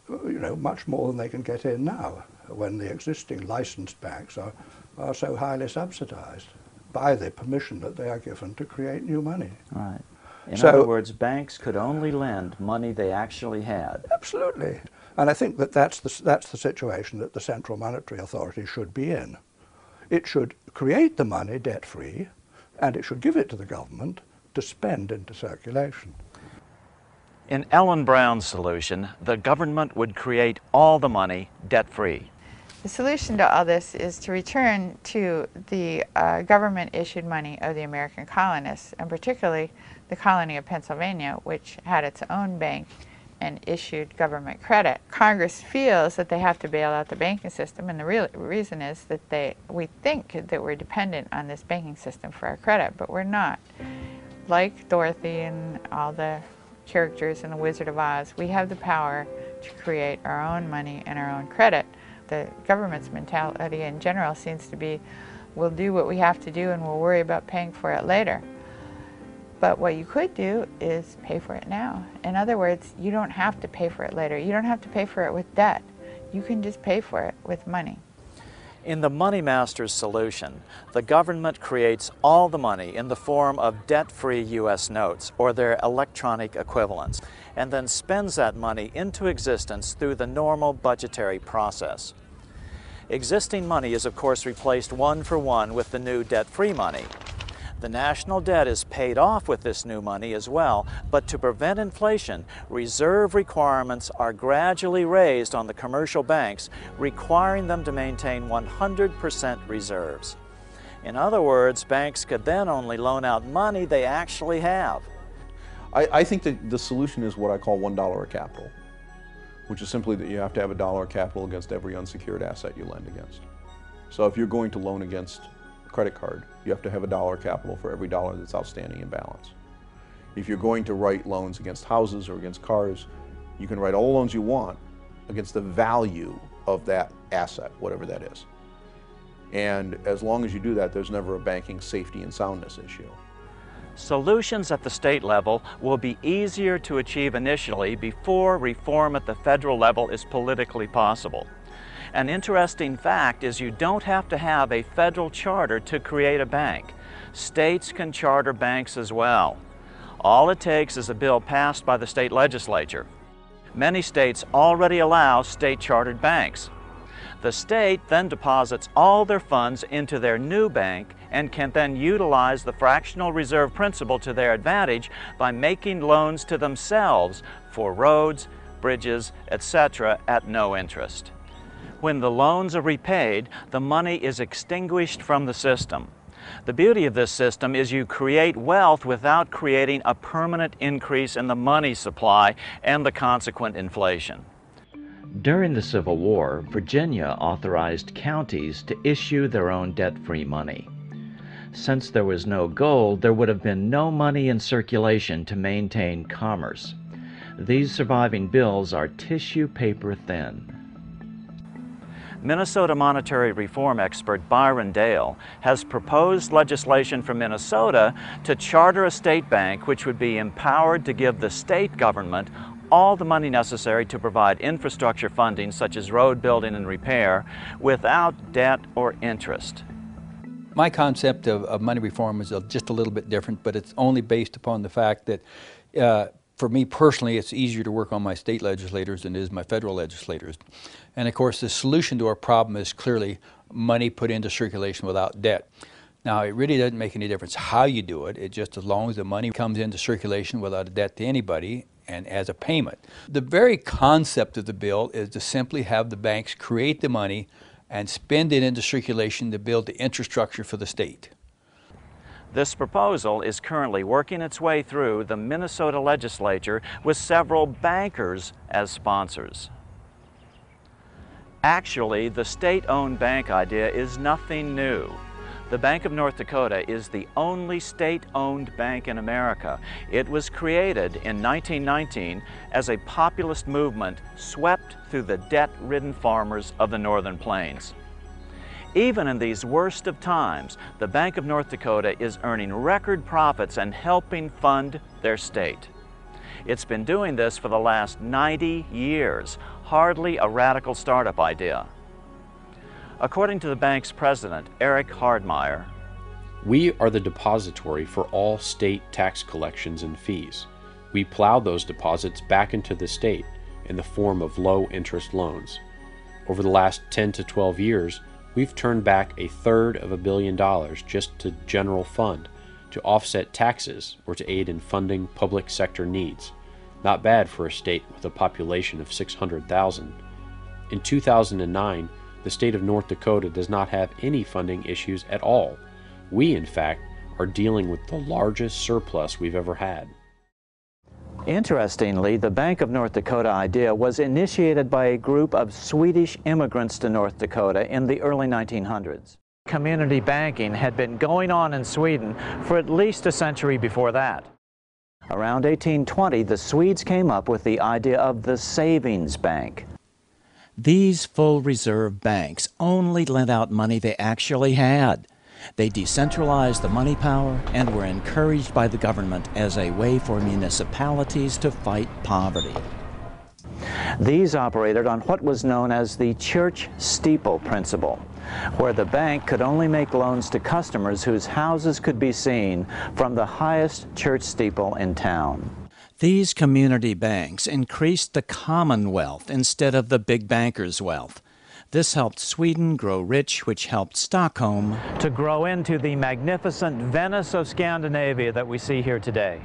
you know, much more than they can get in now, when the existing licensed banks are so highly subsidized by the permission that they are given to create new money. Right. In other words, banks could only lend money they actually had. Absolutely. And I think that that's the situation that the Central Monetary Authority should be in. It should create the money debt-free, and it should give it to the government to spend into circulation. In Ellen Brown's solution, the government would create all the money debt-free. The solution to all this is to return to the government-issued money of the American colonists, and particularly the colony of Pennsylvania, which had its own bank and issued government credit. Congress feels that they have to bail out the banking system, and the real reason is that we think that we're dependent on this banking system for our credit, but we're not. Like Dorothy and all the characters in The Wizard of Oz, we have the power to create our own money and our own credit. The government's mentality in general seems to be, we'll do what we have to do and we'll worry about paying for it later. But what you could do is pay for it now. In other words, you don't have to pay for it later. You don't have to pay for it with debt. You can just pay for it with money. In the Money Masters solution, the government creates all the money in the form of debt-free U.S. notes or their electronic equivalents, and then spends that money into existence through the normal budgetary process. Existing money is of course replaced one for one with the new debt-free money. The national debt is paid off with this new money as well, but to prevent inflation, reserve requirements are gradually raised on the commercial banks, requiring them to maintain 100% reserves. In other words, banks could then only loan out money they actually have. I think that the solution is what I call $1 of capital, which is simply that you have to have $1 of capital against every unsecured asset you lend against. So if you're going to loan against credit card, you have to have $1 capital for every dollar that's outstanding in balance. If you're going to write loans against houses or against cars, you can write all the loans you want against the value of that asset, whatever that is. And as long as you do that, there's never a banking safety and soundness issue. Solutions at the state level will be easier to achieve initially before reform at the federal level is politically possible. An interesting fact is you don't have to have a federal charter to create a bank. States can charter banks as well. All it takes is a bill passed by the state legislature. Many states already allow state-chartered banks. The state then deposits all their funds into their new bank and can then utilize the fractional reserve principle to their advantage by making loans to themselves for roads, bridges, etc. at no interest. When the loans are repaid, the money is extinguished from the system. The beauty of this system is you create wealth without creating a permanent increase in the money supply and the consequent inflation. During the Civil War, Virginia authorized counties to issue their own debt-free money. Since there was no gold, there would have been no money in circulation to maintain commerce. These surviving bills are tissue paper thin. Minnesota monetary reform expert Byron Dale has proposed legislation for Minnesota to charter a state bank which would be empowered to give the state government all the money necessary to provide infrastructure funding such as road building and repair without debt or interest. My concept of money reform is just a little bit different, but it's only based upon the fact that for me personally, it's easier to work on my state legislators than it is my federal legislators. And of course, the solution to our problem is clearly money put into circulation without debt. Now, it really doesn't make any difference how you do it. It's just as long as the money comes into circulation without a debt to anybody and as a payment. The very concept of the bill is to simply have the banks create the money and spend it into circulation to build the infrastructure for the state. This proposal is currently working its way through the Minnesota legislature with several bankers as sponsors. Actually, the state-owned bank idea is nothing new. The Bank of North Dakota is the only state-owned bank in America. It was created in 1919 as a populist movement swept through the debt-ridden farmers of the Northern Plains. Even in these worst of times, the Bank of North Dakota is earning record profits and helping fund their state. It's been doing this for the last 90 years, hardly a radical startup idea. According to the bank's president, Eric Hardmeyer, we are the depository for all state tax collections and fees. We plow those deposits back into the state in the form of low-interest loans. Over the last 10 to 12 years, we've turned back $1/3 of $1 billion just to general fund to offset taxes or to aid in funding public sector needs. Not bad for a state with a population of 600,000. In 2009, the state of North Dakota does not have any funding issues at all. We, in fact, are dealing with the largest surplus we've ever had. Interestingly, the Bank of North Dakota idea was initiated by a group of Swedish immigrants to North Dakota in the early 1900s. Community banking had been going on in Sweden for at least a century before that. Around 1820, the Swedes came up with the idea of the savings bank. These full reserve banks only lent out money they actually had. They decentralized the money power and were encouraged by the government as a way for municipalities to fight poverty. These operated on what was known as the church steeple principle, where the bank could only make loans to customers whose houses could be seen from the highest church steeple in town. These community banks increased the common wealth instead of the big bankers' wealth. This helped Sweden grow rich, which helped Stockholm to grow into the magnificent Venice of Scandinavia that we see here today.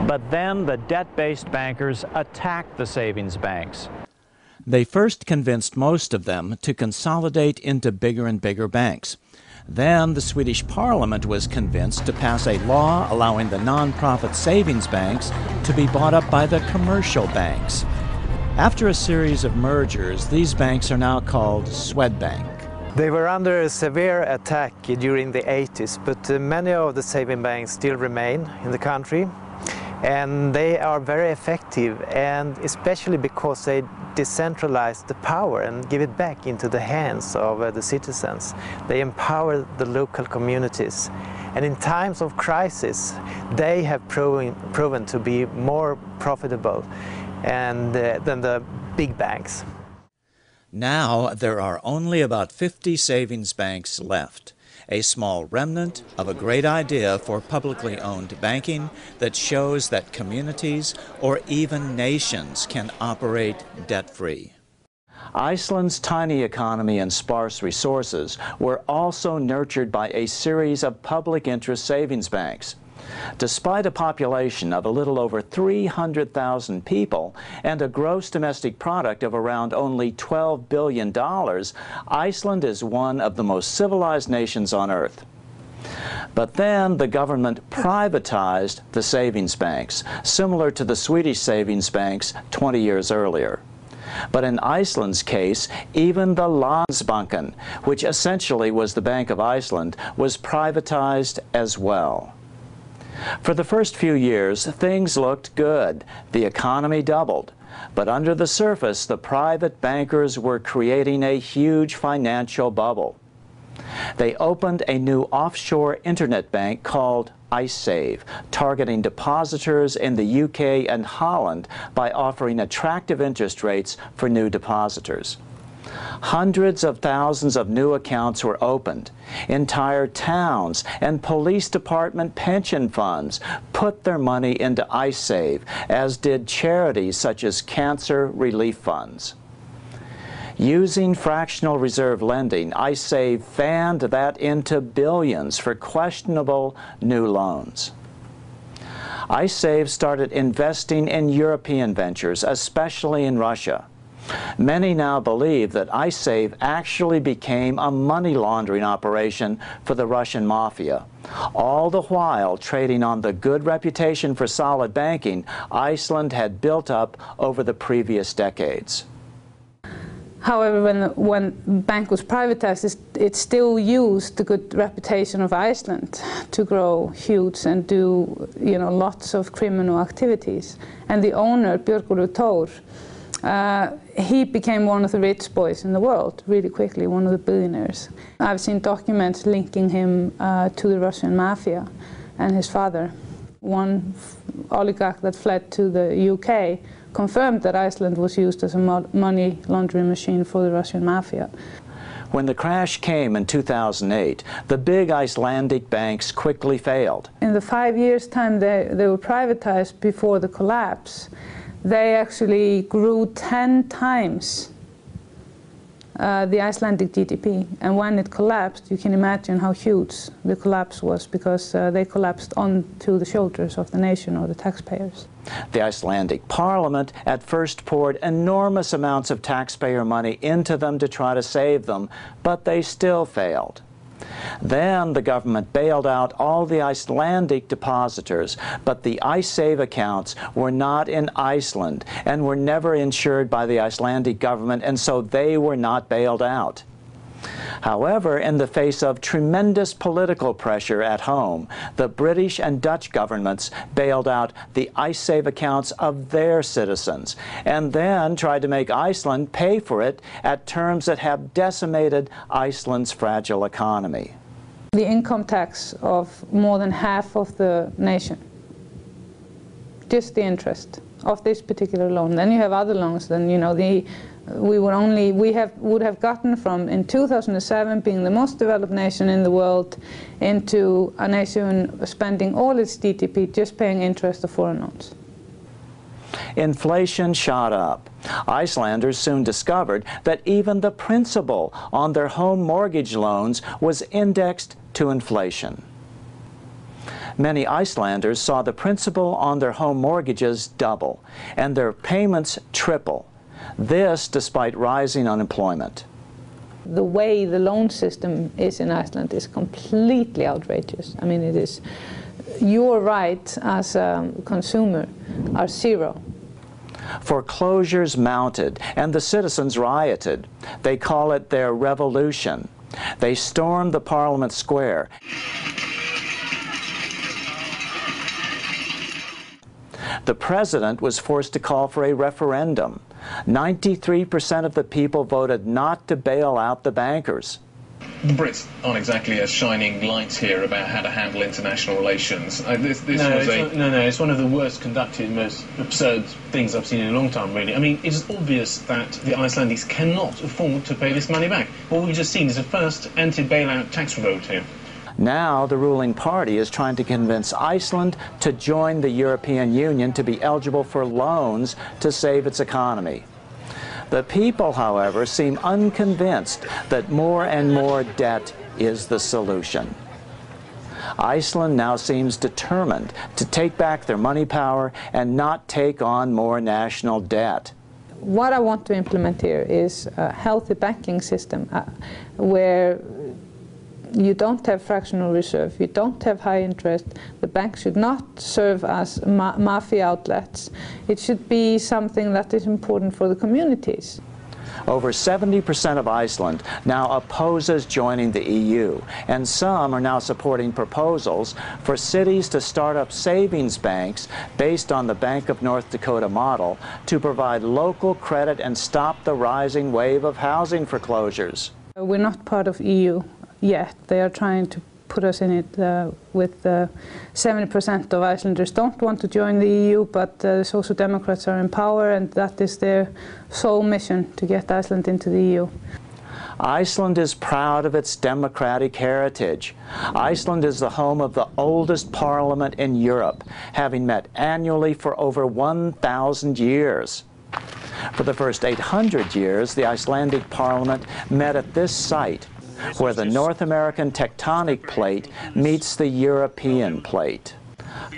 But then the debt-based bankers attacked the savings banks. They first convinced most of them to consolidate into bigger and bigger banks. Then the Swedish Parliament was convinced to pass a law allowing the non-profit savings banks to be bought up by the commercial banks. After a series of mergers, these banks are now called Swedbank. They were under a severe attack during the 80s, but many of the saving banks still remain in the country. And they are very effective, and especially because they decentralize the power and give it back into the hands of the citizens. They empower the local communities. And in times of crisis, they have proven to be more profitable than the big banks. Now there are only about 50 savings banks left. A small remnant of a great idea for publicly owned banking that shows that communities or even nations can operate debt-free. Iceland's tiny economy and sparse resources were also nurtured by a series of public interest savings banks. Despite a population of a little over 300,000 people and a gross domestic product of around only $12 billion, Iceland is one of the most civilized nations on earth. But then the government privatized the savings banks, similar to the Swedish savings banks 20 years earlier. But in Iceland's case, even the Landsbanken, which essentially was the Bank of Iceland, was privatized as well. For the first few years, things looked good. The economy doubled. But under the surface, the private bankers were creating a huge financial bubble. They opened a new offshore internet bank called IceSave, targeting depositors in the UK and Holland by offering attractive interest rates for new depositors. Hundreds of thousands of new accounts were opened. Entire towns and police department pension funds put their money into IceSave, as did charities such as cancer relief funds. Using fractional reserve lending, IceSave fanned that into billions for questionable new loans. IceSave started investing in European ventures, especially in Russia. Many now believe that IceSave actually became a money laundering operation for the Russian mafia, all the while trading on the good reputation for solid banking Iceland had built up over the previous decades. However, when the bank was privatized, it still used the good reputation of Iceland to grow huge and do, lots of criminal activities. And the owner, Björgólfur Thor, he became one of the rich boys in the world really quickly, one of the billionaires. I've seen documents linking him to the Russian mafia and his father. One oligarch that fled to the UK confirmed that Iceland was used as a money laundering machine for the Russian mafia. When the crash came in 2008, the big Icelandic banks quickly failed. In the 5 years' time they were privatized before the collapse, they actually grew 10 times the Icelandic GDP. And when it collapsed, you can imagine how huge the collapse was, because they collapsed onto the shoulders of the nation or the taxpayers. The Icelandic parliament at first poured enormous amounts of taxpayer money into them to try to save them, but they still failed. Then the government bailed out all the Icelandic depositors, but the IceSave accounts were not in Iceland and were never insured by the Icelandic government, and so they were not bailed out. However, in the face of tremendous political pressure at home, the British and Dutch governments bailed out the IceSave accounts of their citizens, and then tried to make Iceland pay for it at terms that have decimated Iceland's fragile economy. The income tax of more than half of the nation, just the interest of this particular loan. Then you have other loans, then we would have gotten from, in 2007, being the most developed nation in the world, into a nation spending all its GDP just paying interest of foreign loans. Inflation shot up. Icelanders soon discovered that even the principal on their home mortgage loans was indexed to inflation. Many Icelanders saw the principal on their home mortgages double and their payments triple. This despite rising unemployment. The way the loan system is in Iceland is completely outrageous. I mean, it is, your rights as a consumer are zero. Foreclosures mounted and the citizens rioted. They call it their revolution. They stormed the Parliament Square. The president was forced to call for a referendum. 93% of the people voted not to bail out the bankers. The Brits aren't exactly as shining lights here about how to handle international relations. It's one of the worst conducted, most absurd things I've seen in a long time, really. I mean, it's obvious that the Icelandics cannot afford to pay this money back. What we've just seen is a first anti-bailout tax vote here. Now the ruling party is trying to convince Iceland to join the European Union to be eligible for loans to save its economy. The people, however, seem unconvinced that more and more debt is the solution. Iceland now seems determined to take back their money power and not take on more national debt. What I want to implement here is a healthy banking system where you don't have fractional reserve, you don't have high interest, the bank should not serve as mafia outlets. It should be something that is important for the communities. Over 70% of Iceland now opposes joining the EU, and some are now supporting proposals for cities to start up savings banks based on the Bank of North Dakota model to provide local credit and stop the rising wave of housing foreclosures. We're not part of EU yet. They are trying to put us in it with 70% of Icelanders don't want to join the EU, but the Social Democrats are in power, and that is their sole mission, to get Iceland into the EU. Iceland is proud of its democratic heritage. Iceland is the home of the oldest parliament in Europe, having met annually for over 1,000 years. For the first 800 years, the Icelandic parliament met at this site, where the North American tectonic plate meets the European plate.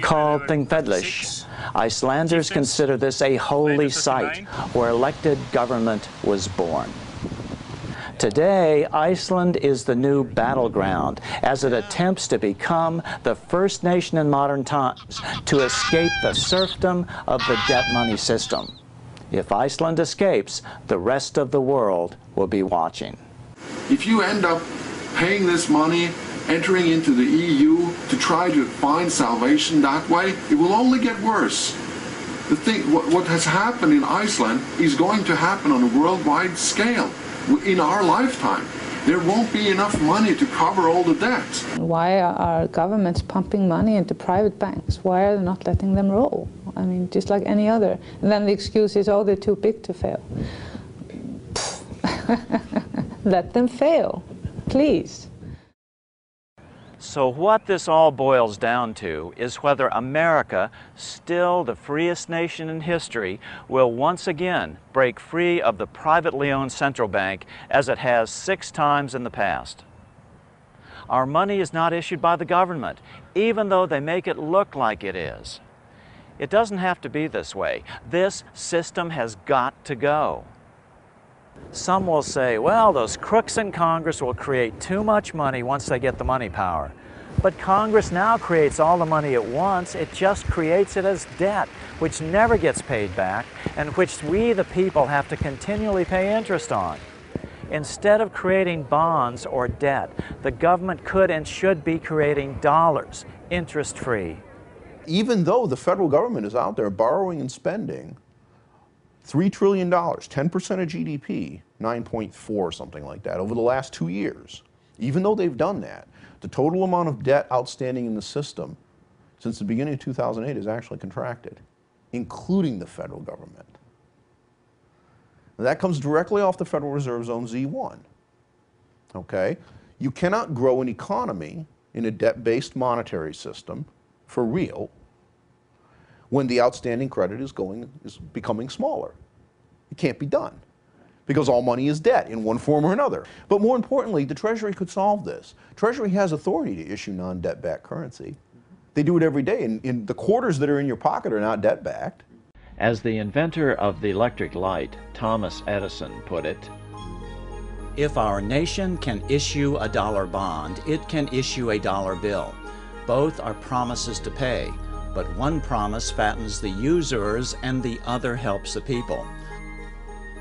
Called Þingvellir, Icelanders consider this a holy site where elected government was born. Today, Iceland is the new battleground as it attempts to become the first nation in modern times to escape the serfdom of the debt money system. If Iceland escapes, the rest of the world will be watching. If you end up paying this money, entering into the EU to try to find salvation that way, it will only get worse. What has happened in Iceland is going to happen on a worldwide scale. In our lifetime, there won't be enough money to cover all the debts. Why are governments pumping money into private banks? Why are they not letting them roll? I mean, just like any other. And then the excuse is, oh, they're too big to fail. Let them fail, please. So what this all boils down to is whether America, still the freest nation in history, will once again break free of the privately owned central bank as it has 6 times in the past. Our money is not issued by the government, even though they make it look like it is. It doesn't have to be this way. This system has got to go. Some will say, well, those crooks in Congress will create too much money once they get the money power. But Congress now creates all the money at once. It just creates it as debt, which never gets paid back, and which we, the people, have to continually pay interest on. Instead of creating bonds or debt, the government could and should be creating dollars, interest-free. Even though the federal government is out there borrowing and spending $3 trillion, 10% of GDP, 9.4, something like that, over the last 2 years. Even though they've done that, the total amount of debt outstanding in the system since the beginning of 2008 is actually contracted, including the federal government. Now, that comes directly off the Federal Reserve's own Z1. Okay? You cannot grow an economy in a debt-based monetary system for real when the outstanding credit is becoming smaller. It can't be done because all money is debt in one form or another. But more importantly, the Treasury could solve this. Treasury has authority to issue non-debt-backed currency. They do it every day, and the quarters that are in your pocket are not debt-backed. As the inventor of the electric light, Thomas Edison, put it, if our nation can issue a dollar bond, it can issue a dollar bill. Both are promises to pay, but one promise fattens the usurers and the other helps the people.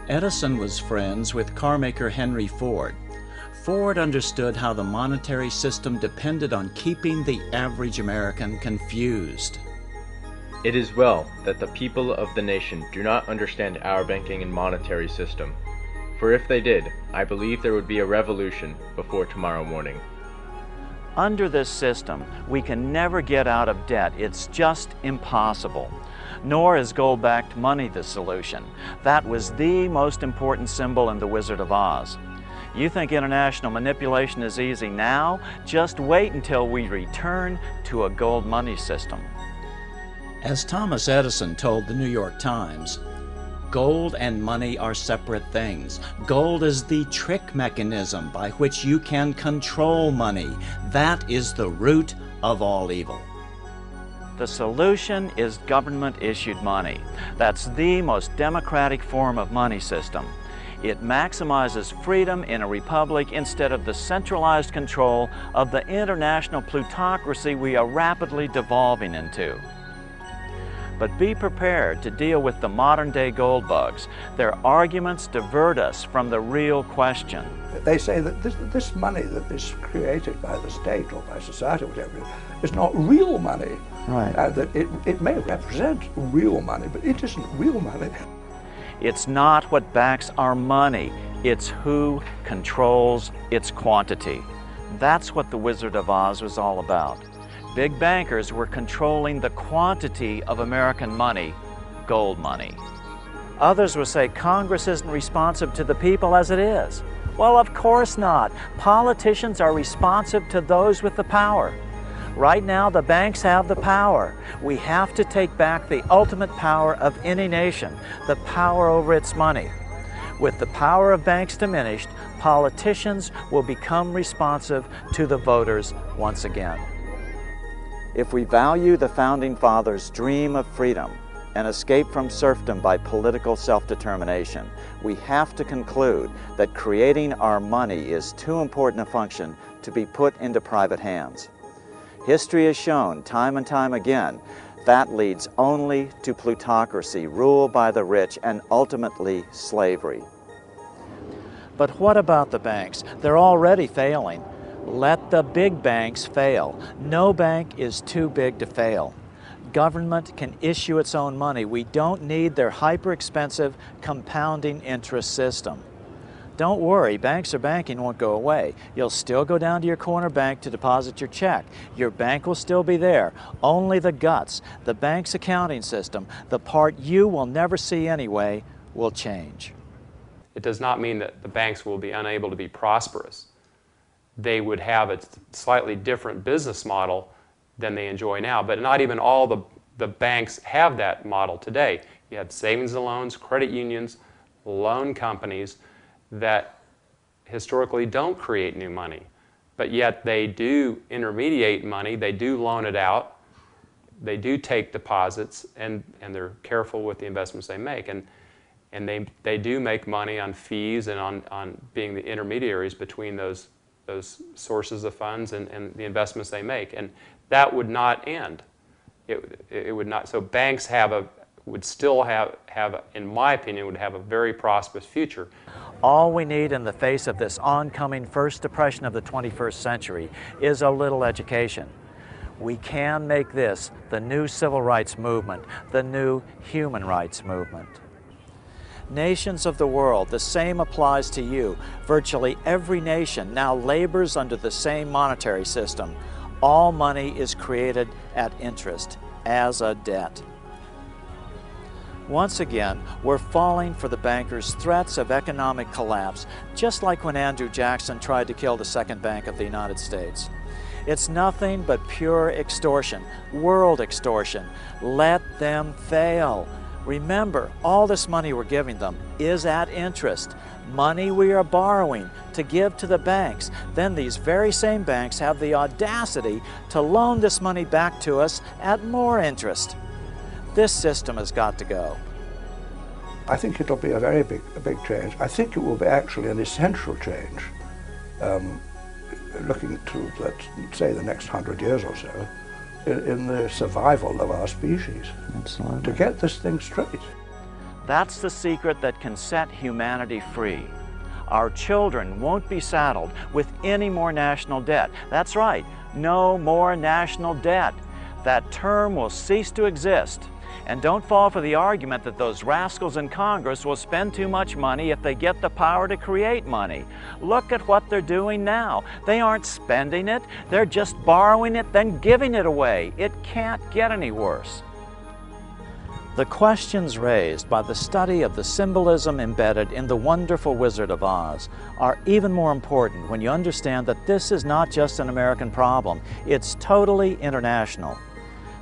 Edison was friends with carmaker Henry Ford. Ford understood how the monetary system depended on keeping the average American confused. It is well that the people of the nation do not understand our banking and monetary system, for if they did, I believe there would be a revolution before tomorrow morning. Under this system, we can never get out of debt. It's just impossible. Nor is gold-backed money the solution. That was the most important symbol in The Wizard of Oz. You think international manipulation is easy now? Just wait until we return to a gold money system. As Thomas Edison told the New York Times, gold and money are separate things. Gold is the trick mechanism by which you can control money. That is the root of all evil. The solution is government-issued money. That's the most democratic form of money system. It maximizes freedom in a republic instead of the centralized control of the international plutocracy we are rapidly devolving into. But be prepared to deal with the modern-day gold bugs. Their arguments divert us from the real question. They say that this money that is created by the state or by society or whatever is not real money. Right. That it may represent real money, but it isn't real money. It's not what backs our money. It's who controls its quantity. That's what the Wizard of Oz was all about. Big bankers were controlling the quantity of American money, gold money. Others will say Congress isn't responsive to the people as it is. Well, of course not. Politicians are responsive to those with the power. Right now, the banks have the power. We have to take back the ultimate power of any nation, the power over its money. With the power of banks diminished, politicians will become responsive to the voters once again. If we value the Founding Fathers' dream of freedom and escape from serfdom by political self-determination, we have to conclude that creating our money is too important a function to be put into private hands. History has shown time and time again that leads only to plutocracy, rule by the rich, and ultimately slavery. But what about the banks? They're already failing. Let the big banks fail. No bank is too big to fail. Government can issue its own money. We don't need their hyper-expensive compounding interest system. Don't worry, banks or banking won't go away. You'll still go down to your corner bank to deposit your check. Your bank will still be there. Only the guts, the bank's accounting system, the part you will never see anyway, will change. It does not mean that the banks will be unable to be prosperous. They would have a slightly different business model than they enjoy now, but not even all the banks have that model today. You have savings and loans, credit unions, loan companies that historically don't create new money, but yet they do intermediate money, they do loan it out, they do take deposits, and they're careful with the investments they make. And they do make money on fees and on being the intermediaries between those sources of funds and the investments they make. And that would not end. It would not. So banks would still have, in my opinion, would have a very prosperous future. All we need in the face of this oncoming first depression of the 21st century is a little education. We can make this the new civil rights movement, the new human rights movement. Nations of the world, the same applies to you. Virtually every nation now labors under the same monetary system. All money is created at interest, as a debt. Once again, we're falling for the bankers' threats of economic collapse, just like when Andrew Jackson tried to kill the Second Bank of the United States. It's nothing but pure extortion, world extortion. Let them fail. Remember, all this money we're giving them is at interest. Money we are borrowing to give to the banks. Then these very same banks have the audacity to loan this money back to us at more interest. This system has got to go. I think it'll be a very big change. I think it will be actually an essential change, looking to, let's say, the next 100 years or so, in the survival of our species. Absolutely. To get this thing straight. That's the secret that can set humanity free. Our children won't be saddled with any more national debt. That's right, no more national debt. That term will cease to exist. And don't fall for the argument that those rascals in Congress will spend too much money if they get the power to create money. Look at what they're doing now. They aren't spending it, they're just borrowing it, then giving it away. It can't get any worse. The questions raised by the study of the symbolism embedded in the wonderful Wizard of Oz are even more important when you understand that this is not just an American problem, it's totally international.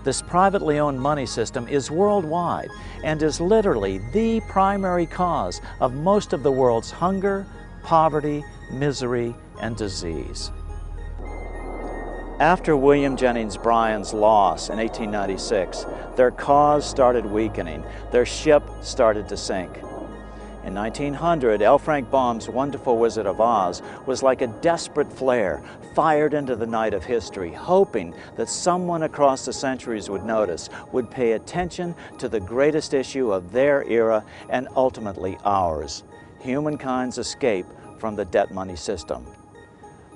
This privately owned money system is worldwide and is literally the primary cause of most of the world's hunger, poverty, misery, and disease. After William Jennings Bryan's loss in 1896, their cause started weakening. Their ship started to sink. In 1900, L. Frank Baum's wonderful Wizard of Oz was like a desperate flare fired into the night of history, hoping that someone across the centuries would notice, would pay attention to the greatest issue of their era and ultimately ours, humankind's escape from the debt money system.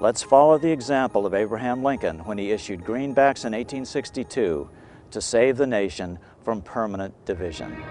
Let's follow the example of Abraham Lincoln when he issued greenbacks in 1862 to save the nation from permanent division.